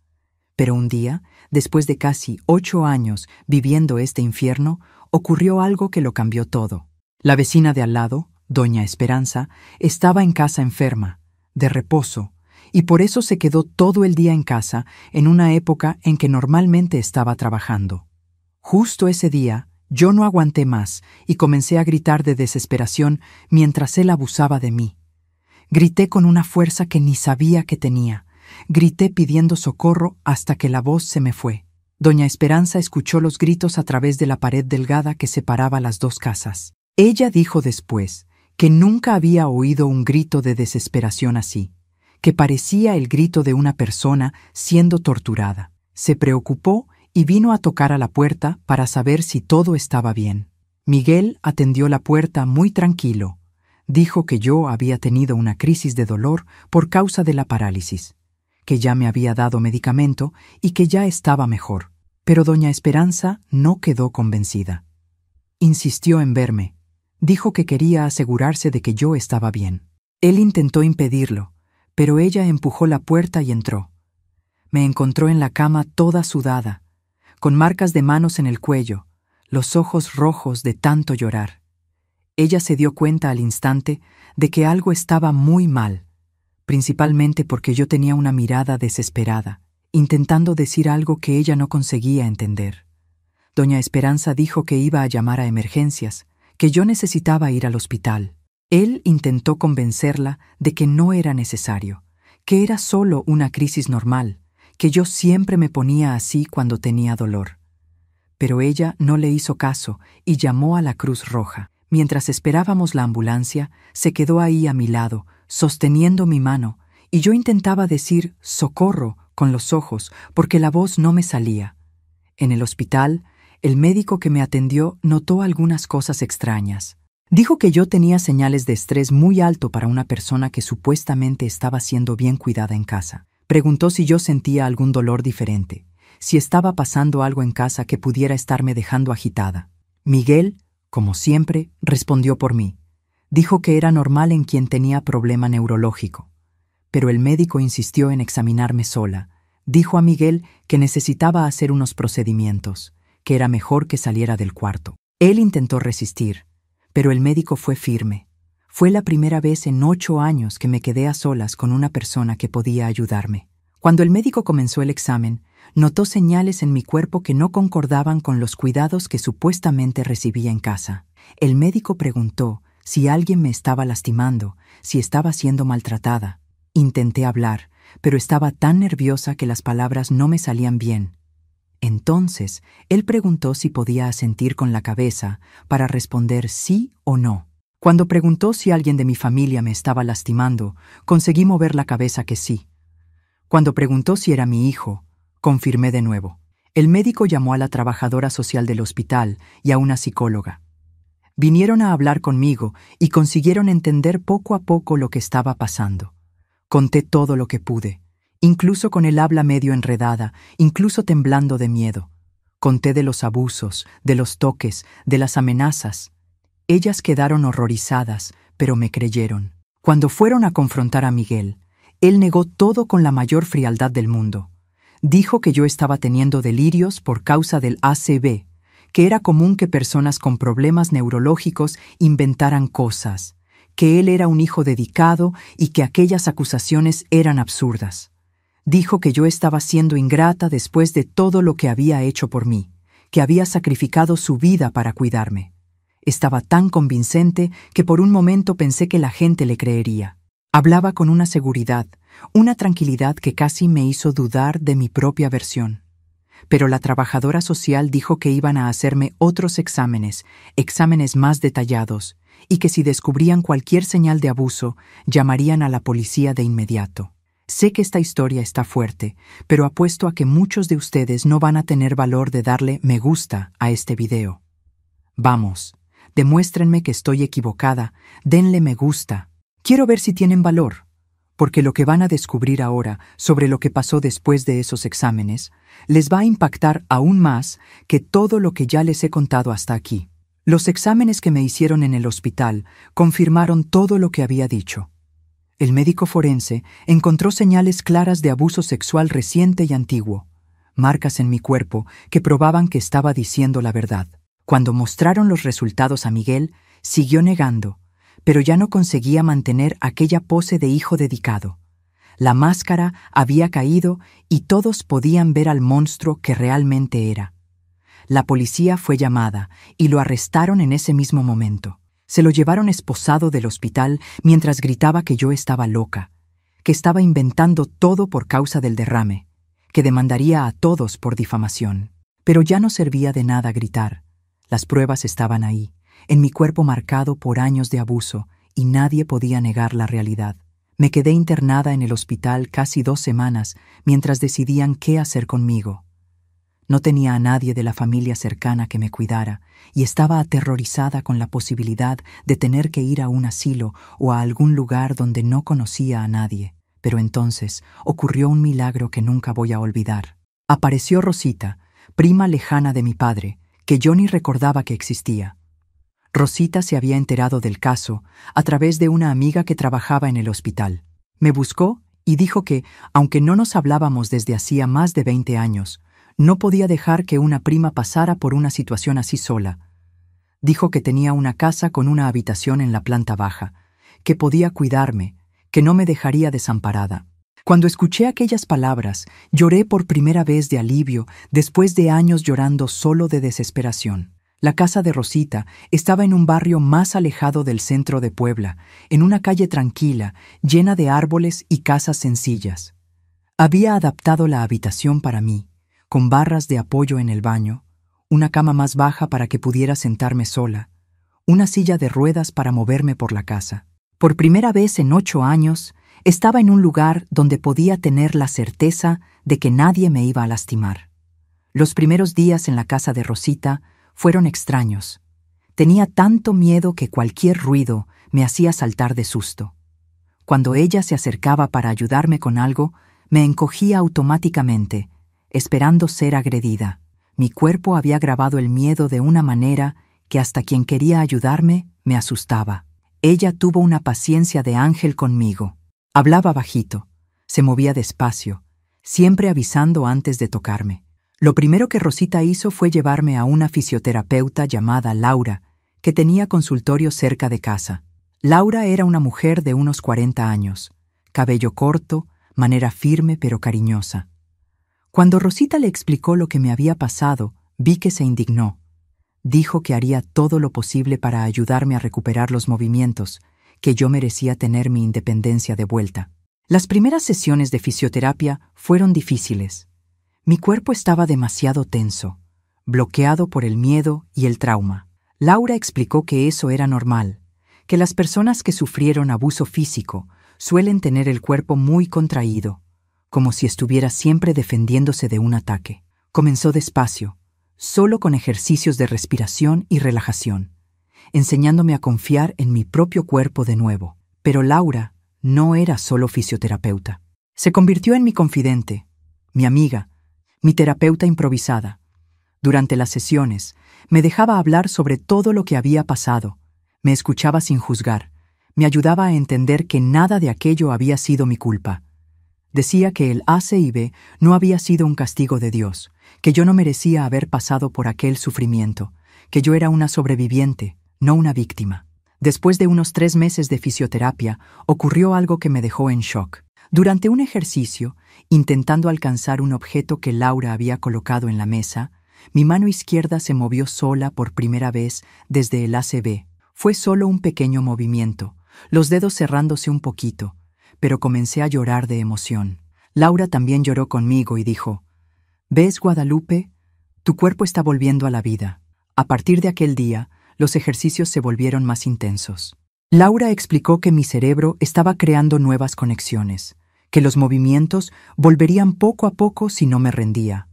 Pero un día, después de casi 8 años viviendo este infierno, ocurrió algo que lo cambió todo. La vecina de al lado, doña Esperanza, estaba en casa enferma, de reposo, y por eso se quedó todo el día en casa en una época en que normalmente estaba trabajando. Justo ese día, yo no aguanté más y comencé a gritar de desesperación mientras él abusaba de mí. Grité con una fuerza que ni sabía que tenía. Grité pidiendo socorro hasta que la voz se me fue. Doña Esperanza escuchó los gritos a través de la pared delgada que separaba las dos casas. Ella dijo después que nunca había oído un grito de desesperación así, que parecía el grito de una persona siendo torturada. Se preocupó y vino a tocar a la puerta para saber si todo estaba bien. Miguel atendió la puerta muy tranquilo. Dijo que yo había tenido una crisis de dolor por causa de la parálisis, que ya me había dado medicamento y que ya estaba mejor. Pero doña Esperanza no quedó convencida. Insistió en verme. Dijo que quería asegurarse de que yo estaba bien. Él intentó impedirlo, pero ella empujó la puerta y entró. Me encontró en la cama toda sudada, con marcas de manos en el cuello, los ojos rojos de tanto llorar. Ella se dio cuenta al instante de que algo estaba muy mal, principalmente porque yo tenía una mirada desesperada, intentando decir algo que ella no conseguía entender. Doña Esperanza dijo que iba a llamar a emergencias, que yo necesitaba ir al hospital. Él intentó convencerla de que no era necesario, que era solo una crisis normal, que yo siempre me ponía así cuando tenía dolor. Pero ella no le hizo caso y llamó a la Cruz Roja. Mientras esperábamos la ambulancia, se quedó ahí a mi lado, sosteniendo mi mano, y yo intentaba decir «socorro» con los ojos, porque la voz no me salía. En el hospital, el médico que me atendió notó algunas cosas extrañas. Dijo que yo tenía señales de estrés muy alto para una persona que supuestamente estaba siendo bien cuidada en casa. Preguntó si yo sentía algún dolor diferente, si estaba pasando algo en casa que pudiera estarme dejando agitada. Miguel, como siempre, respondió por mí. Dijo que era normal en quien tenía problema neurológico. Pero el médico insistió en examinarme sola. Dijo a Miguel que necesitaba hacer unos procedimientos, que era mejor que saliera del cuarto. Él intentó resistir, pero el médico fue firme. Fue la primera vez en 8 años que me quedé a solas con una persona que podía ayudarme. Cuando el médico comenzó el examen, notó señales en mi cuerpo que no concordaban con los cuidados que supuestamente recibía en casa. El médico preguntó si alguien me estaba lastimando, si estaba siendo maltratada. Intenté hablar, pero estaba tan nerviosa que las palabras no me salían bien. Entonces, él preguntó si podía asentir con la cabeza para responder sí o no. Cuando preguntó si alguien de mi familia me estaba lastimando, conseguí mover la cabeza que sí. Cuando preguntó si era mi hijo, confirmé de nuevo. El médico llamó a la trabajadora social del hospital y a una psicóloga. Vinieron a hablar conmigo y consiguieron entender poco a poco lo que estaba pasando. Conté todo lo que pude, incluso con el habla medio enredada, incluso temblando de miedo. Conté de los abusos, de los toques, de las amenazas. Ellas quedaron horrorizadas, pero me creyeron. Cuando fueron a confrontar a Miguel, él negó todo con la mayor frialdad del mundo. Dijo que yo estaba teniendo delirios por causa del ACV, que era común que personas con problemas neurológicos inventaran cosas, que él era un hijo dedicado y que aquellas acusaciones eran absurdas. Dijo que yo estaba siendo ingrata después de todo lo que había hecho por mí, que había sacrificado su vida para cuidarme. Estaba tan convincente que por un momento pensé que la gente le creería. Hablaba con una seguridad, una tranquilidad que casi me hizo dudar de mi propia versión. Pero la trabajadora social dijo que iban a hacerme otros exámenes más detallados, y que si descubrían cualquier señal de abuso, llamarían a la policía de inmediato. Sé que esta historia está fuerte, pero apuesto a que muchos de ustedes no van a tener valor de darle me gusta a este video. Vamos, demuéstrenme que estoy equivocada, denle me gusta. Quiero ver si tienen valor, porque lo que van a descubrir ahora sobre lo que pasó después de esos exámenes les va a impactar aún más que todo lo que ya les he contado hasta aquí. Los exámenes que me hicieron en el hospital confirmaron todo lo que había dicho. El médico forense encontró señales claras de abuso sexual reciente y antiguo, marcas en mi cuerpo que probaban que estaba diciendo la verdad. Cuando mostraron los resultados a Miguel, siguió negando, pero ya no conseguía mantener aquella pose de hijo dedicado. La máscara había caído y todos podían ver al monstruo que realmente era. La policía fue llamada y lo arrestaron en ese mismo momento. Se lo llevaron esposado del hospital mientras gritaba que yo estaba loca, que estaba inventando todo por causa del derrame, que demandaría a todos por difamación. Pero ya no servía de nada gritar. Las pruebas estaban ahí, en mi cuerpo marcado por años de abuso, y nadie podía negar la realidad. Me quedé internada en el hospital casi 2 semanas mientras decidían qué hacer conmigo. No tenía a nadie de la familia cercana que me cuidara y estaba aterrorizada con la posibilidad de tener que ir a un asilo o a algún lugar donde no conocía a nadie. Pero entonces ocurrió un milagro que nunca voy a olvidar. Apareció Rosita, prima lejana de mi padre, que yo ni recordaba que existía. Rosita se había enterado del caso a través de una amiga que trabajaba en el hospital. Me buscó y dijo que, aunque no nos hablábamos desde hacía más de 20 años, no podía dejar que una prima pasara por una situación así sola. Dijo que tenía una casa con una habitación en la planta baja, que podía cuidarme, que no me dejaría desamparada. Cuando escuché aquellas palabras, lloré por primera vez de alivio después de años llorando solo de desesperación. La casa de Rosita estaba en un barrio más alejado del centro de Puebla, en una calle tranquila, llena de árboles y casas sencillas. Había adaptado la habitación para mí, con barras de apoyo en el baño, una cama más baja para que pudiera sentarme sola, una silla de ruedas para moverme por la casa. Por primera vez en 8 años, estaba en un lugar donde podía tener la certeza de que nadie me iba a lastimar. Los primeros días en la casa de Rosita fueron extraños. Tenía tanto miedo que cualquier ruido me hacía saltar de susto. Cuando ella se acercaba para ayudarme con algo, me encogía automáticamente, esperando ser agredida. Mi cuerpo había grabado el miedo de una manera que hasta quien quería ayudarme me asustaba. Ella tuvo una paciencia de ángel conmigo. Hablaba bajito, se movía despacio, siempre avisando antes de tocarme. Lo primero que Rosita hizo fue llevarme a una fisioterapeuta llamada Laura, que tenía consultorio cerca de casa. Laura era una mujer de unos 40 años, cabello corto, manera firme pero cariñosa. Cuando Rosita le explicó lo que me había pasado, vi que se indignó. Dijo que haría todo lo posible para ayudarme a recuperar los movimientos, que yo merecía tener mi independencia de vuelta. Las primeras sesiones de fisioterapia fueron difíciles. Mi cuerpo estaba demasiado tenso, bloqueado por el miedo y el trauma. Laura explicó que eso era normal, que las personas que sufrieron abuso físico suelen tener el cuerpo muy contraído, como si estuviera siempre defendiéndose de un ataque. Comenzó despacio, solo con ejercicios de respiración y relajación, enseñándome a confiar en mi propio cuerpo de nuevo. Pero Laura no era solo fisioterapeuta. Se convirtió en mi confidente, mi amiga, mi terapeuta improvisada. Durante las sesiones, me dejaba hablar sobre todo lo que había pasado, me escuchaba sin juzgar, me ayudaba a entender que nada de aquello había sido mi culpa. Decía que el ACIB no había sido un castigo de Dios, que yo no merecía haber pasado por aquel sufrimiento, que yo era una sobreviviente, no una víctima. Después de unos 3 meses de fisioterapia, ocurrió algo que me dejó en shock. Durante un ejercicio, intentando alcanzar un objeto que Laura había colocado en la mesa, mi mano izquierda se movió sola por primera vez desde el ACB. Fue solo un pequeño movimiento, los dedos cerrándose un poquito, pero comencé a llorar de emoción. Laura también lloró conmigo y dijo: «¿Ves, Guadalupe? Tu cuerpo está volviendo a la vida». A partir de aquel día, los ejercicios se volvieron más intensos. Laura explicó que mi cerebro estaba creando nuevas conexiones, que los movimientos volverían poco a poco si no me rendía.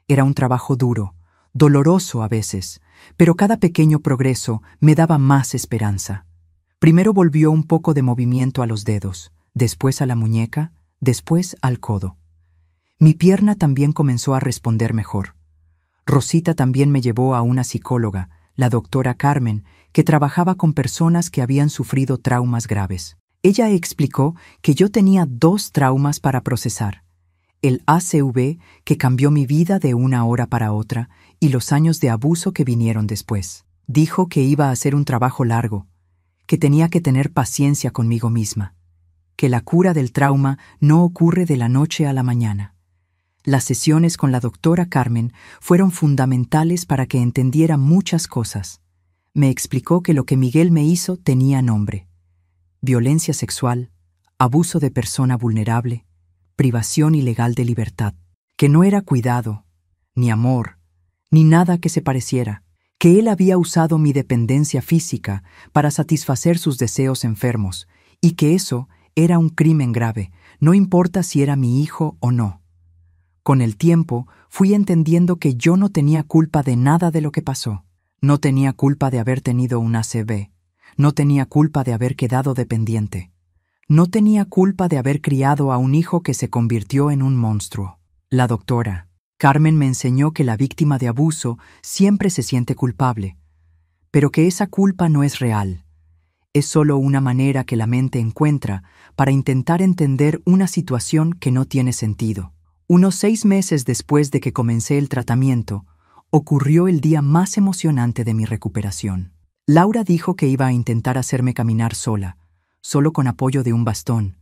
Era un trabajo duro, doloroso a veces, pero cada pequeño progreso me daba más esperanza. Primero volvió un poco de movimiento a los dedos, después a la muñeca, después al codo. Mi pierna también comenzó a responder mejor. Rosita también me llevó a una psicóloga, la doctora Carmen, que trabajaba con personas que habían sufrido traumas graves. Ella explicó que yo tenía 2 traumas para procesar: el ACV, que cambió mi vida de una hora para otra, y los años de abuso que vinieron después. Dijo que iba a ser un trabajo largo, que tenía que tener paciencia conmigo misma, que la cura del trauma no ocurre de la noche a la mañana. Las sesiones con la doctora Carmen fueron fundamentales para que entendiera muchas cosas. Me explicó que lo que Miguel me hizo tenía nombre: violencia sexual, abuso de persona vulnerable, privación ilegal de libertad, que no era cuidado, ni amor, ni nada que se pareciera, que él había usado mi dependencia física para satisfacer sus deseos enfermos, y que eso era un crimen grave, no importa si era mi hijo o no. Con el tiempo, fui entendiendo que yo no tenía culpa de nada de lo que pasó. No tenía culpa de haber tenido un ACV. No tenía culpa de haber quedado dependiente. No tenía culpa de haber criado a un hijo que se convirtió en un monstruo. La doctora Carmen me enseñó que la víctima de abuso siempre se siente culpable, pero que esa culpa no es real. Es solo una manera que la mente encuentra para intentar entender una situación que no tiene sentido. Unos 6 meses después de que comencé el tratamiento, ocurrió el día más emocionante de mi recuperación. Laura dijo que iba a intentar hacerme caminar sola, solo con apoyo de un bastón.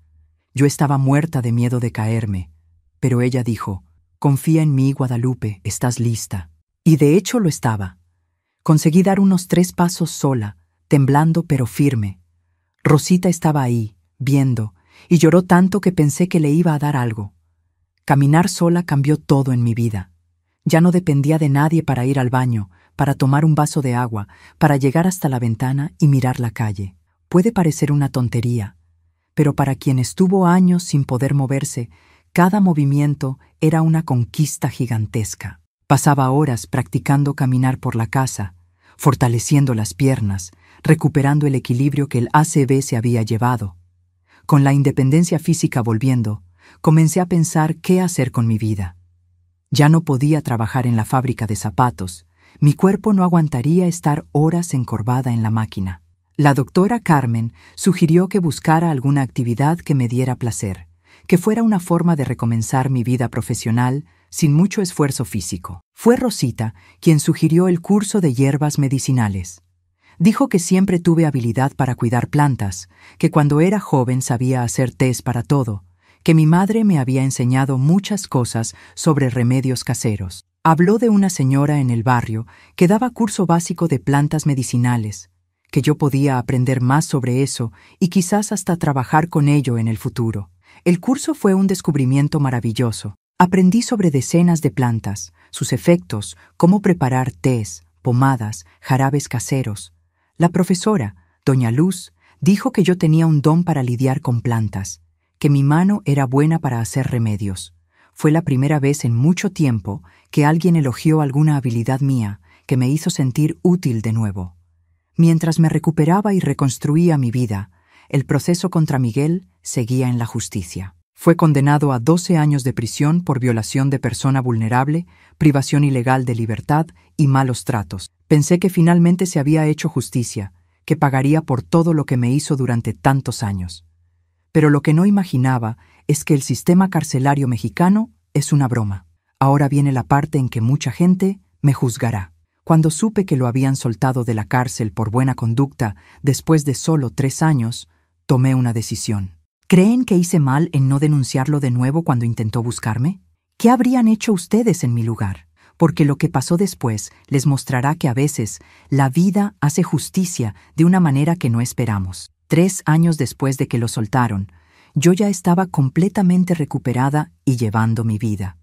Yo estaba muerta de miedo de caerme, pero ella dijo: «Confía en mí, Guadalupe, estás lista». Y de hecho lo estaba. Conseguí dar unos 3 pasos sola, temblando pero firme. Rosita estaba ahí, viendo, y lloró tanto que pensé que le iba a dar algo. Caminar sola cambió todo en mi vida. Ya no dependía de nadie para ir al baño, para tomar un vaso de agua, para llegar hasta la ventana y mirar la calle. Puede parecer una tontería, pero para quien estuvo años sin poder moverse, cada movimiento era una conquista gigantesca. Pasaba horas practicando caminar por la casa, fortaleciendo las piernas, recuperando el equilibrio que el ACV se había llevado. Con la independencia física volviendo, comencé a pensar qué hacer con mi vida. Ya no podía trabajar en la fábrica de zapatos. Mi cuerpo no aguantaría estar horas encorvada en la máquina. La doctora Carmen sugirió que buscara alguna actividad que me diera placer, que fuera una forma de recomenzar mi vida profesional sin mucho esfuerzo físico. Fue Rosita quien sugirió el curso de hierbas medicinales. Dijo que siempre tuve habilidad para cuidar plantas, que cuando era joven sabía hacer tés para todo, que mi madre me había enseñado muchas cosas sobre remedios caseros. Habló de una señora en el barrio que daba curso básico de plantas medicinales, que yo podía aprender más sobre eso y quizás hasta trabajar con ello en el futuro. El curso fue un descubrimiento maravilloso. Aprendí sobre decenas de plantas, sus efectos, cómo preparar tés, pomadas, jarabes caseros. La profesora, doña Luz, dijo que yo tenía un don para lidiar con plantas, que mi mano era buena para hacer remedios. Fue la primera vez en mucho tiempo que alguien elogió alguna habilidad mía que me hizo sentir útil de nuevo. Mientras me recuperaba y reconstruía mi vida, el proceso contra Miguel seguía en la justicia. Fue condenado a 12 años de prisión por violación de persona vulnerable, privación ilegal de libertad y malos tratos. Pensé que finalmente se había hecho justicia, que pagaría por todo lo que me hizo durante tantos años. Pero lo que no imaginaba es que el sistema carcelario mexicano es una broma. Ahora viene la parte en que mucha gente me juzgará. Cuando supe que lo habían soltado de la cárcel por buena conducta después de solo 3 años, tomé una decisión. ¿Creen que hice mal en no denunciarlo de nuevo cuando intentó buscarme? ¿Qué habrían hecho ustedes en mi lugar? Porque lo que pasó después les mostrará que a veces la vida hace justicia de una manera que no esperamos. 3 años después de que lo soltaron, yo ya estaba completamente recuperada y llevando mi vida.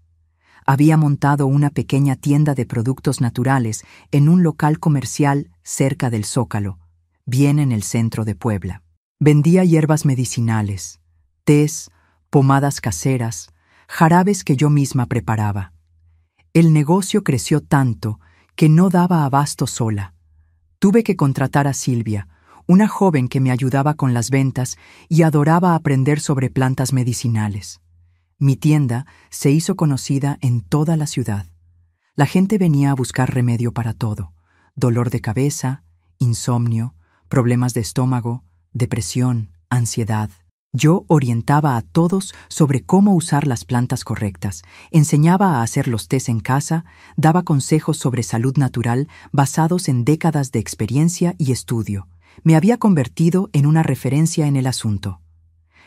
Había montado una pequeña tienda de productos naturales en un local comercial cerca del Zócalo, bien en el centro de Puebla. Vendía hierbas medicinales, tés, pomadas caseras, jarabes que yo misma preparaba. El negocio creció tanto que no daba abasto sola. Tuve que contratar a Silvia, una joven que me ayudaba con las ventas y adoraba aprender sobre plantas medicinales. Mi tienda se hizo conocida en toda la ciudad. La gente venía a buscar remedio para todo: dolor de cabeza, insomnio, problemas de estómago, depresión, ansiedad. Yo orientaba a todos sobre cómo usar las plantas correctas, enseñaba a hacer los tés en casa, daba consejos sobre salud natural basados en décadas de experiencia y estudio. Me había convertido en una referencia en el asunto.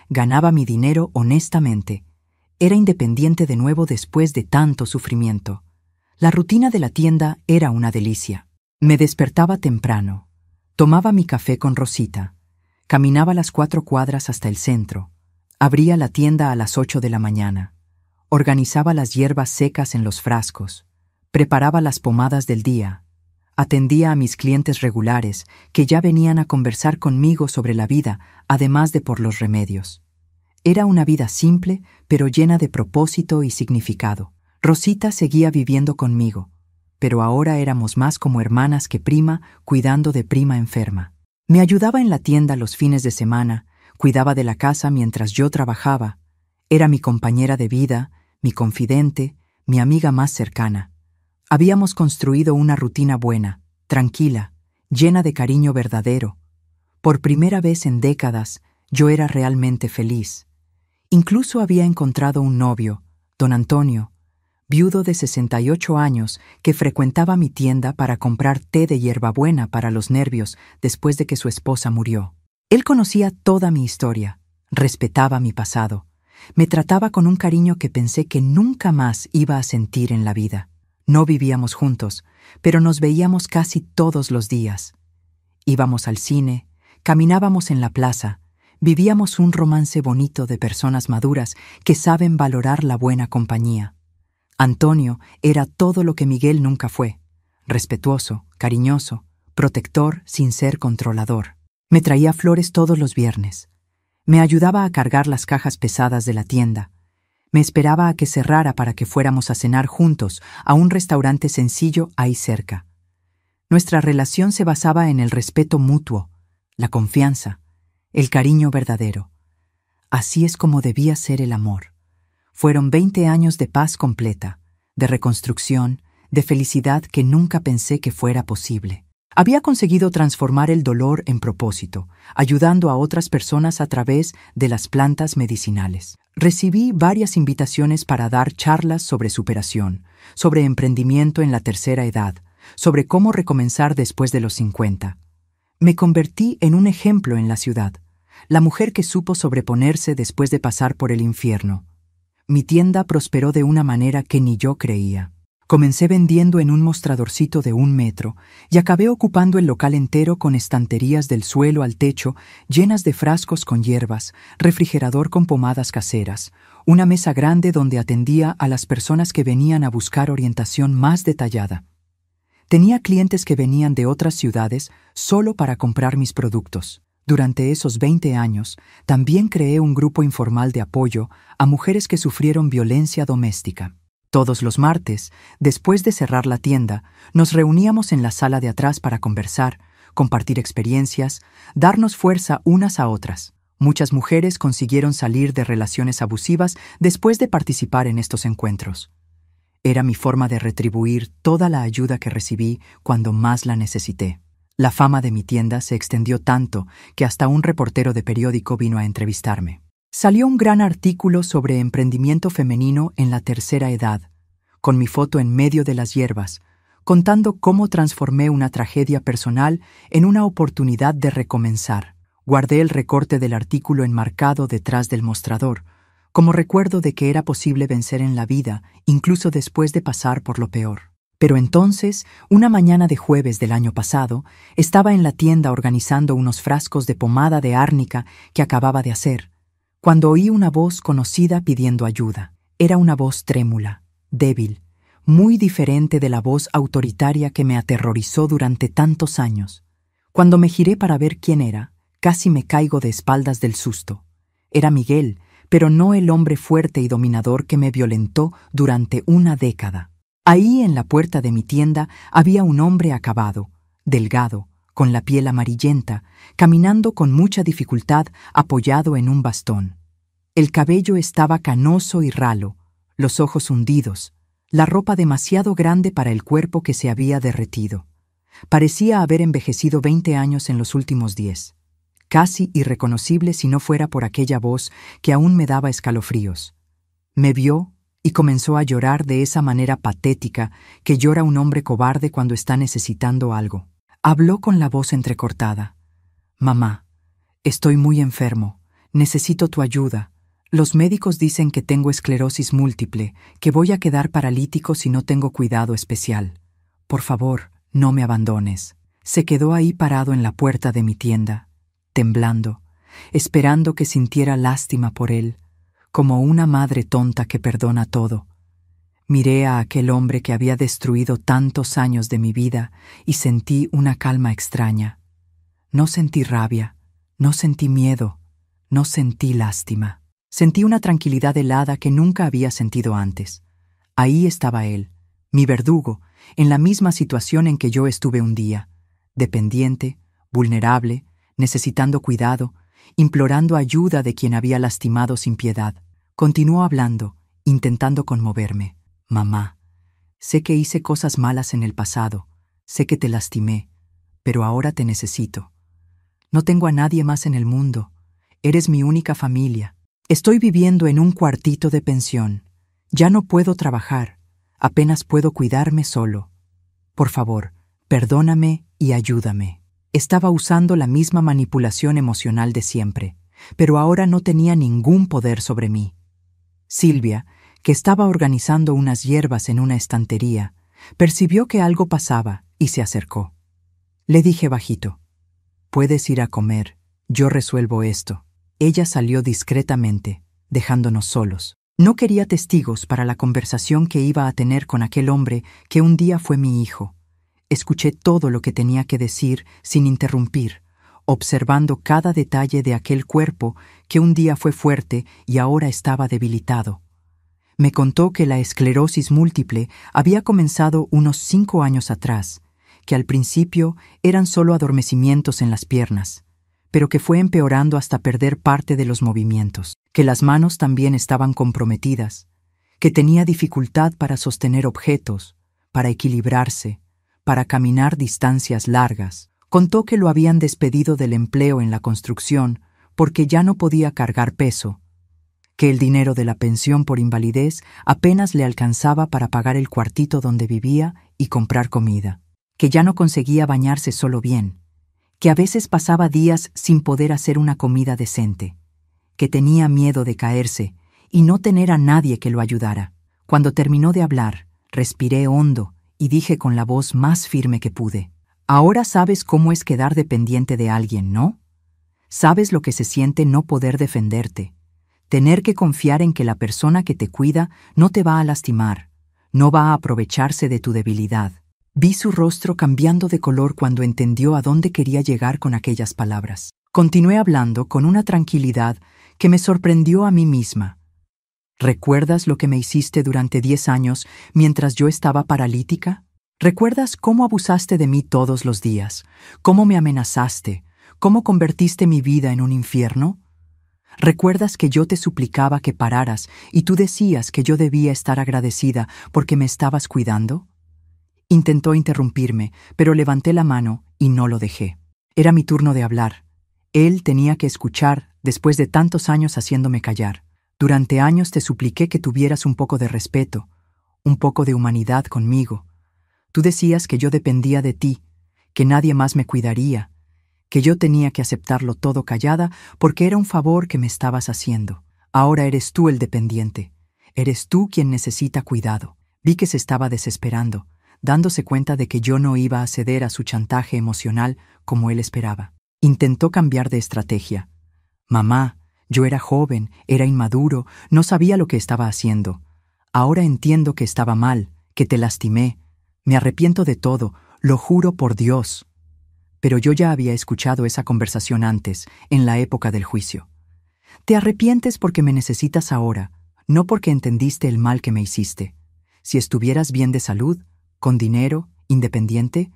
Ganaba mi dinero honestamente. Era independiente de nuevo después de tanto sufrimiento. La rutina de la tienda era una delicia. Me despertaba temprano, tomaba mi café con Rosita, caminaba las 4 cuadras hasta el centro, abría la tienda a las 8 de la mañana, organizaba las hierbas secas en los frascos, preparaba las pomadas del día, atendía a mis clientes regulares que ya venían a conversar conmigo sobre la vida, además de por los remedios. Era una vida simple, pero llena de propósito y significado. Rosita seguía viviendo conmigo, pero ahora éramos más como hermanas que prima, cuidando de prima enferma. Me ayudaba en la tienda los fines de semana, cuidaba de la casa mientras yo trabajaba. Era mi compañera de vida, mi confidente, mi amiga más cercana. Habíamos construido una rutina buena, tranquila, llena de cariño verdadero. Por primera vez en décadas, yo era realmente feliz. Incluso había encontrado un novio, don Antonio, viudo de 68 años, que frecuentaba mi tienda para comprar té de hierbabuena para los nervios después de que su esposa murió. Él conocía toda mi historia, respetaba mi pasado, me trataba con un cariño que pensé que nunca más iba a sentir en la vida. No vivíamos juntos, pero nos veíamos casi todos los días. Íbamos al cine, caminábamos en la plaza, vivíamos un romance bonito de personas maduras que saben valorar la buena compañía. Antonio era todo lo que Miguel nunca fue: respetuoso, cariñoso, protector sin ser controlador. Me traía flores todos los viernes. Me ayudaba a cargar las cajas pesadas de la tienda. Me esperaba a que cerrara para que fuéramos a cenar juntos a un restaurante sencillo ahí cerca. Nuestra relación se basaba en el respeto mutuo, la confianza, el cariño verdadero. Así es como debía ser el amor. Fueron 20 años de paz completa, de reconstrucción, de felicidad que nunca pensé que fuera posible. Había conseguido transformar el dolor en propósito, ayudando a otras personas a través de las plantas medicinales. Recibí varias invitaciones para dar charlas sobre superación, sobre emprendimiento en la tercera edad, sobre cómo recomenzar después de los 50. Me convertí en un ejemplo en la ciudad, la mujer que supo sobreponerse después de pasar por el infierno. Mi tienda prosperó de una manera que ni yo creía. Comencé vendiendo en un mostradorcito de 1 metro y acabé ocupando el local entero con estanterías del suelo al techo llenas de frascos con hierbas, refrigerador con pomadas caseras, una mesa grande donde atendía a las personas que venían a buscar orientación más detallada. Tenía clientes que venían de otras ciudades solo para comprar mis productos. Durante esos 20 años, también creé un grupo informal de apoyo a mujeres que sufrieron violencia doméstica. Todos los martes, después de cerrar la tienda, nos reuníamos en la sala de atrás para conversar, compartir experiencias, darnos fuerza unas a otras. Muchas mujeres consiguieron salir de relaciones abusivas después de participar en estos encuentros. Era mi forma de retribuir toda la ayuda que recibí cuando más la necesité. La fama de mi tienda se extendió tanto que hasta un reportero de periódico vino a entrevistarme. Salió un gran artículo sobre emprendimiento femenino en la tercera edad, con mi foto en medio de las hierbas, contando cómo transformé una tragedia personal en una oportunidad de recomenzar. Guardé el recorte del artículo enmarcado detrás del mostrador, como recuerdo de que era posible vencer en la vida, incluso después de pasar por lo peor. Pero entonces, una mañana de jueves del año pasado, estaba en la tienda organizando unos frascos de pomada de árnica que acababa de hacer, cuando oí una voz conocida pidiendo ayuda. Era una voz trémula, débil, muy diferente de la voz autoritaria que me aterrorizó durante tantos años. Cuando me giré para ver quién era, casi me caigo de espaldas del susto. Era Miguel, pero no el hombre fuerte y dominador que me violentó durante una década. Ahí en la puerta de mi tienda había un hombre acabado, delgado, con la piel amarillenta, caminando con mucha dificultad apoyado en un bastón. El cabello estaba canoso y ralo, los ojos hundidos, la ropa demasiado grande para el cuerpo que se había derretido. Parecía haber envejecido 20 años en los últimos 10. Casi irreconocible si no fuera por aquella voz que aún me daba escalofríos. Me vio y comenzó a llorar de esa manera patética que llora un hombre cobarde cuando está necesitando algo. Habló con la voz entrecortada. «Mamá, estoy muy enfermo. Necesito tu ayuda. Los médicos dicen que tengo esclerosis múltiple, que voy a quedar paralítico si no tengo cuidado especial. Por favor, no me abandones». Se quedó ahí parado en la puerta de mi tienda, temblando, esperando que sintiera lástima por él, como una madre tonta que perdona todo. Miré a aquel hombre que había destruido tantos años de mi vida y sentí una calma extraña. No sentí rabia, no sentí miedo, no sentí lástima. Sentí una tranquilidad helada que nunca había sentido antes. Ahí estaba él, mi verdugo, en la misma situación en que yo estuve un día, dependiente, vulnerable, necesitando cuidado, implorando ayuda de quien había lastimado sin piedad. Continuó hablando, intentando conmoverme. «Mamá, sé que hice cosas malas en el pasado, sé que te lastimé, pero ahora te necesito. No tengo a nadie más en el mundo, eres mi única familia. Estoy viviendo en un cuartito de pensión. Ya no puedo trabajar, apenas puedo cuidarme solo. Por favor, perdóname y ayúdame». Estaba usando la misma manipulación emocional de siempre, pero ahora no tenía ningún poder sobre mí. Silvia, que estaba organizando unas hierbas en una estantería, percibió que algo pasaba y se acercó. Le dije bajito: «Puedes ir a comer, yo resuelvo esto». Ella salió discretamente, dejándonos solos. No quería testigos para la conversación que iba a tener con aquel hombre que un día fue mi hijo. Escuché todo lo que tenía que decir sin interrumpir, observando cada detalle de aquel cuerpo que un día fue fuerte y ahora estaba debilitado. Me contó que la esclerosis múltiple había comenzado unos 5 años atrás, que al principio eran solo adormecimientos en las piernas, pero que fue empeorando hasta perder parte de los movimientos, que las manos también estaban comprometidas, que tenía dificultad para sostener objetos, para equilibrarse, para caminar distancias largas. Contó que lo habían despedido del empleo en la construcción porque ya no podía cargar peso, que el dinero de la pensión por invalidez apenas le alcanzaba para pagar el cuartito donde vivía y comprar comida, que ya no conseguía bañarse solo bien, que a veces pasaba días sin poder hacer una comida decente, que tenía miedo de caerse y no tener a nadie que lo ayudara. Cuando terminó de hablar, respiré hondo y dije con la voz más firme que pude: «Ahora sabes cómo es quedar dependiente de alguien, ¿no? Sabes lo que se siente no poder defenderte, tener que confiar en que la persona que te cuida no te va a lastimar, no va a aprovecharse de tu debilidad». Vi su rostro cambiando de color cuando entendió a dónde quería llegar con aquellas palabras. Continué hablando con una tranquilidad que me sorprendió a mí misma. ¿Recuerdas lo que me hiciste durante 10 años mientras yo estaba paralítica? ¿Recuerdas cómo abusaste de mí todos los días? ¿Cómo me amenazaste? ¿Cómo convertiste mi vida en un infierno? ¿Recuerdas que yo te suplicaba que pararas y tú decías que yo debía estar agradecida porque me estabas cuidando? Intentó interrumpirme, pero levanté la mano y no lo dejé. Era mi turno de hablar. Él tenía que escuchar después de tantos años haciéndome callar. Durante años te supliqué que tuvieras un poco de respeto, un poco de humanidad conmigo. Tú decías que yo dependía de ti, que nadie más me cuidaría, que yo tenía que aceptarlo todo callada porque era un favor que me estabas haciendo. Ahora eres tú el dependiente. Eres tú quien necesita cuidado. Vi que se estaba desesperando, dándose cuenta de que yo no iba a ceder a su chantaje emocional como él esperaba. Intentó cambiar de estrategia. Mamá, yo era joven, era inmaduro, no sabía lo que estaba haciendo. Ahora entiendo que estaba mal, que te lastimé. Me arrepiento de todo, lo juro por Dios. Pero yo ya había escuchado esa conversación antes, en la época del juicio. Te arrepientes porque me necesitas ahora, no porque entendiste el mal que me hiciste. Si estuvieras bien de salud, con dinero, independiente,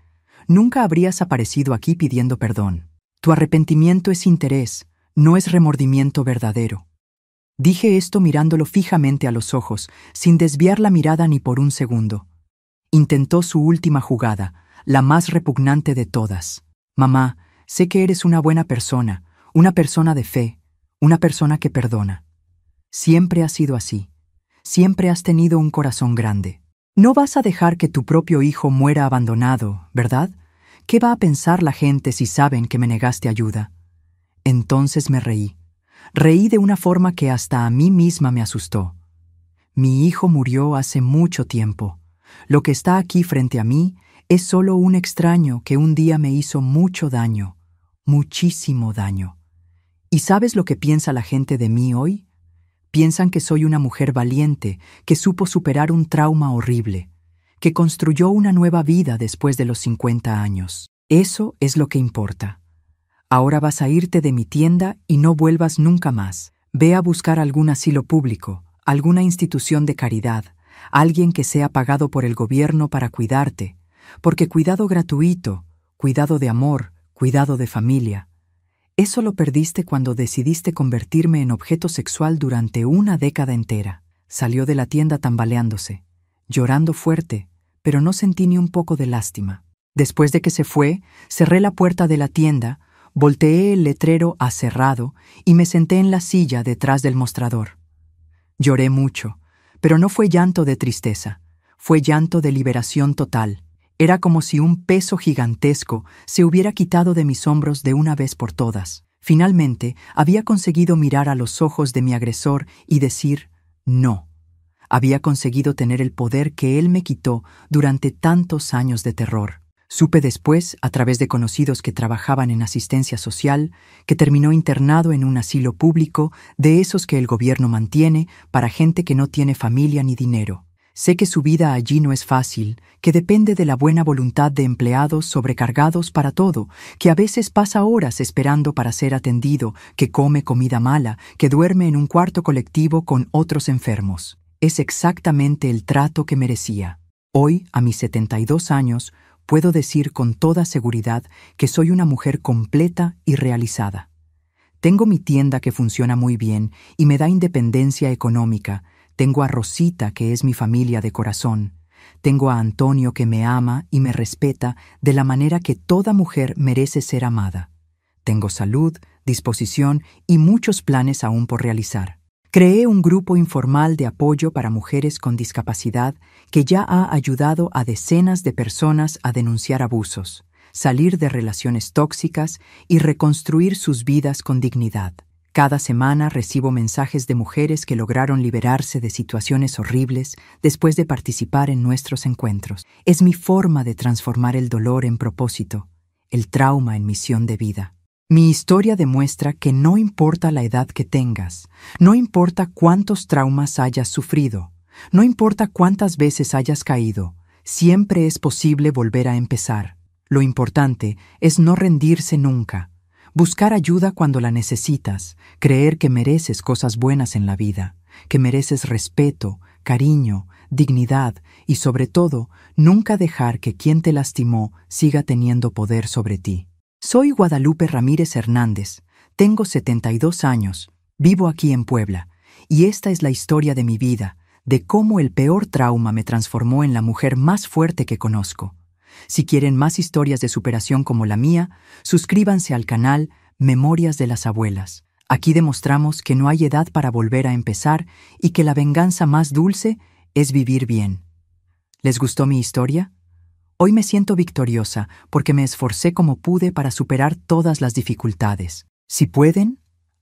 nunca habrías aparecido aquí pidiendo perdón. Tu arrepentimiento es interés, no es remordimiento verdadero. Dije esto mirándolo fijamente a los ojos, sin desviar la mirada ni por un segundo. Intentó su última jugada, la más repugnante de todas. Mamá, sé que eres una buena persona, una persona de fe, una persona que perdona. Siempre has sido así. Siempre has tenido un corazón grande. No vas a dejar que tu propio hijo muera abandonado, ¿verdad? ¿Qué va a pensar la gente si saben que me negaste ayuda? Entonces me reí. Reí de una forma que hasta a mí misma me asustó. Mi hijo murió hace mucho tiempo. Lo que está aquí frente a mí es solo un extraño que un día me hizo mucho daño, muchísimo daño. ¿Y sabes lo que piensa la gente de mí hoy? Piensan que soy una mujer valiente, que supo superar un trauma horrible, que construyó una nueva vida después de los 50 años. Eso es lo que importa. Ahora vas a irte de mi tienda y no vuelvas nunca más. Ve a buscar algún asilo público, alguna institución de caridad, alguien que sea pagado por el gobierno para cuidarte, porque cuidado gratuito, cuidado de amor, cuidado de familia. Eso lo perdiste cuando decidiste convertirme en objeto sexual durante una década entera. Salió de la tienda tambaleándose, llorando fuerte, pero no sentí ni un poco de lástima. Después de que se fue, cerré la puerta de la tienda, volteé el letrero a cerrado y me senté en la silla detrás del mostrador. Lloré mucho, pero no fue llanto de tristeza, fue llanto de liberación total. Era como si un peso gigantesco se hubiera quitado de mis hombros de una vez por todas. Finalmente, había conseguido mirar a los ojos de mi agresor y decir no. Había conseguido tener el poder que él me quitó durante tantos años de terror. Supe después, a través de conocidos que trabajaban en asistencia social, que terminó internado en un asilo público de esos que el gobierno mantiene para gente que no tiene familia ni dinero. Sé que su vida allí no es fácil, que depende de la buena voluntad de empleados sobrecargados para todo, que a veces pasa horas esperando para ser atendido, que come comida mala, que duerme en un cuarto colectivo con otros enfermos. Es exactamente el trato que merecía. Hoy, a mis 72 años, puedo decir con toda seguridad que soy una mujer completa y realizada. Tengo mi tienda que funciona muy bien y me da independencia económica. Tengo a Rosita, que es mi familia de corazón. Tengo a Antonio, que me ama y me respeta de la manera que toda mujer merece ser amada. Tengo salud, disposición y muchos planes aún por realizar. Creé un grupo informal de apoyo para mujeres con discapacidad que ya ha ayudado a decenas de personas a denunciar abusos, salir de relaciones tóxicas y reconstruir sus vidas con dignidad. Cada semana recibo mensajes de mujeres que lograron liberarse de situaciones horribles después de participar en nuestros encuentros. Es mi forma de transformar el dolor en propósito, el trauma en misión de vida. Mi historia demuestra que no importa la edad que tengas, no importa cuántos traumas hayas sufrido, no importa cuántas veces hayas caído, siempre es posible volver a empezar. Lo importante es no rendirse nunca. Buscar ayuda cuando la necesitas, creer que mereces cosas buenas en la vida, que mereces respeto, cariño, dignidad y, sobre todo, nunca dejar que quien te lastimó siga teniendo poder sobre ti. Soy Guadalupe Ramírez Hernández, tengo 72 años, vivo aquí en Puebla, y esta es la historia de mi vida, de cómo el peor trauma me transformó en la mujer más fuerte que conozco. Si quieren más historias de superación como la mía, suscríbanse al canal Memorias de las Abuelas. Aquí demostramos que no hay edad para volver a empezar y que la venganza más dulce es vivir bien. ¿Les gustó mi historia? Hoy me siento victoriosa porque me esforcé como pude para superar todas las dificultades. Si pueden,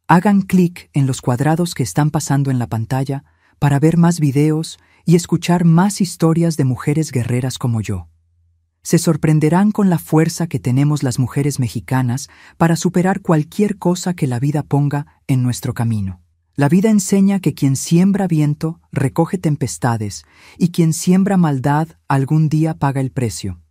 hagan clic en los cuadrados que están pasando en la pantalla para ver más videos y escuchar más historias de mujeres guerreras como yo. Se sorprenderán con la fuerza que tenemos las mujeres mexicanas para superar cualquier cosa que la vida ponga en nuestro camino. La vida enseña que quien siembra viento recoge tempestades y quien siembra maldad algún día paga el precio.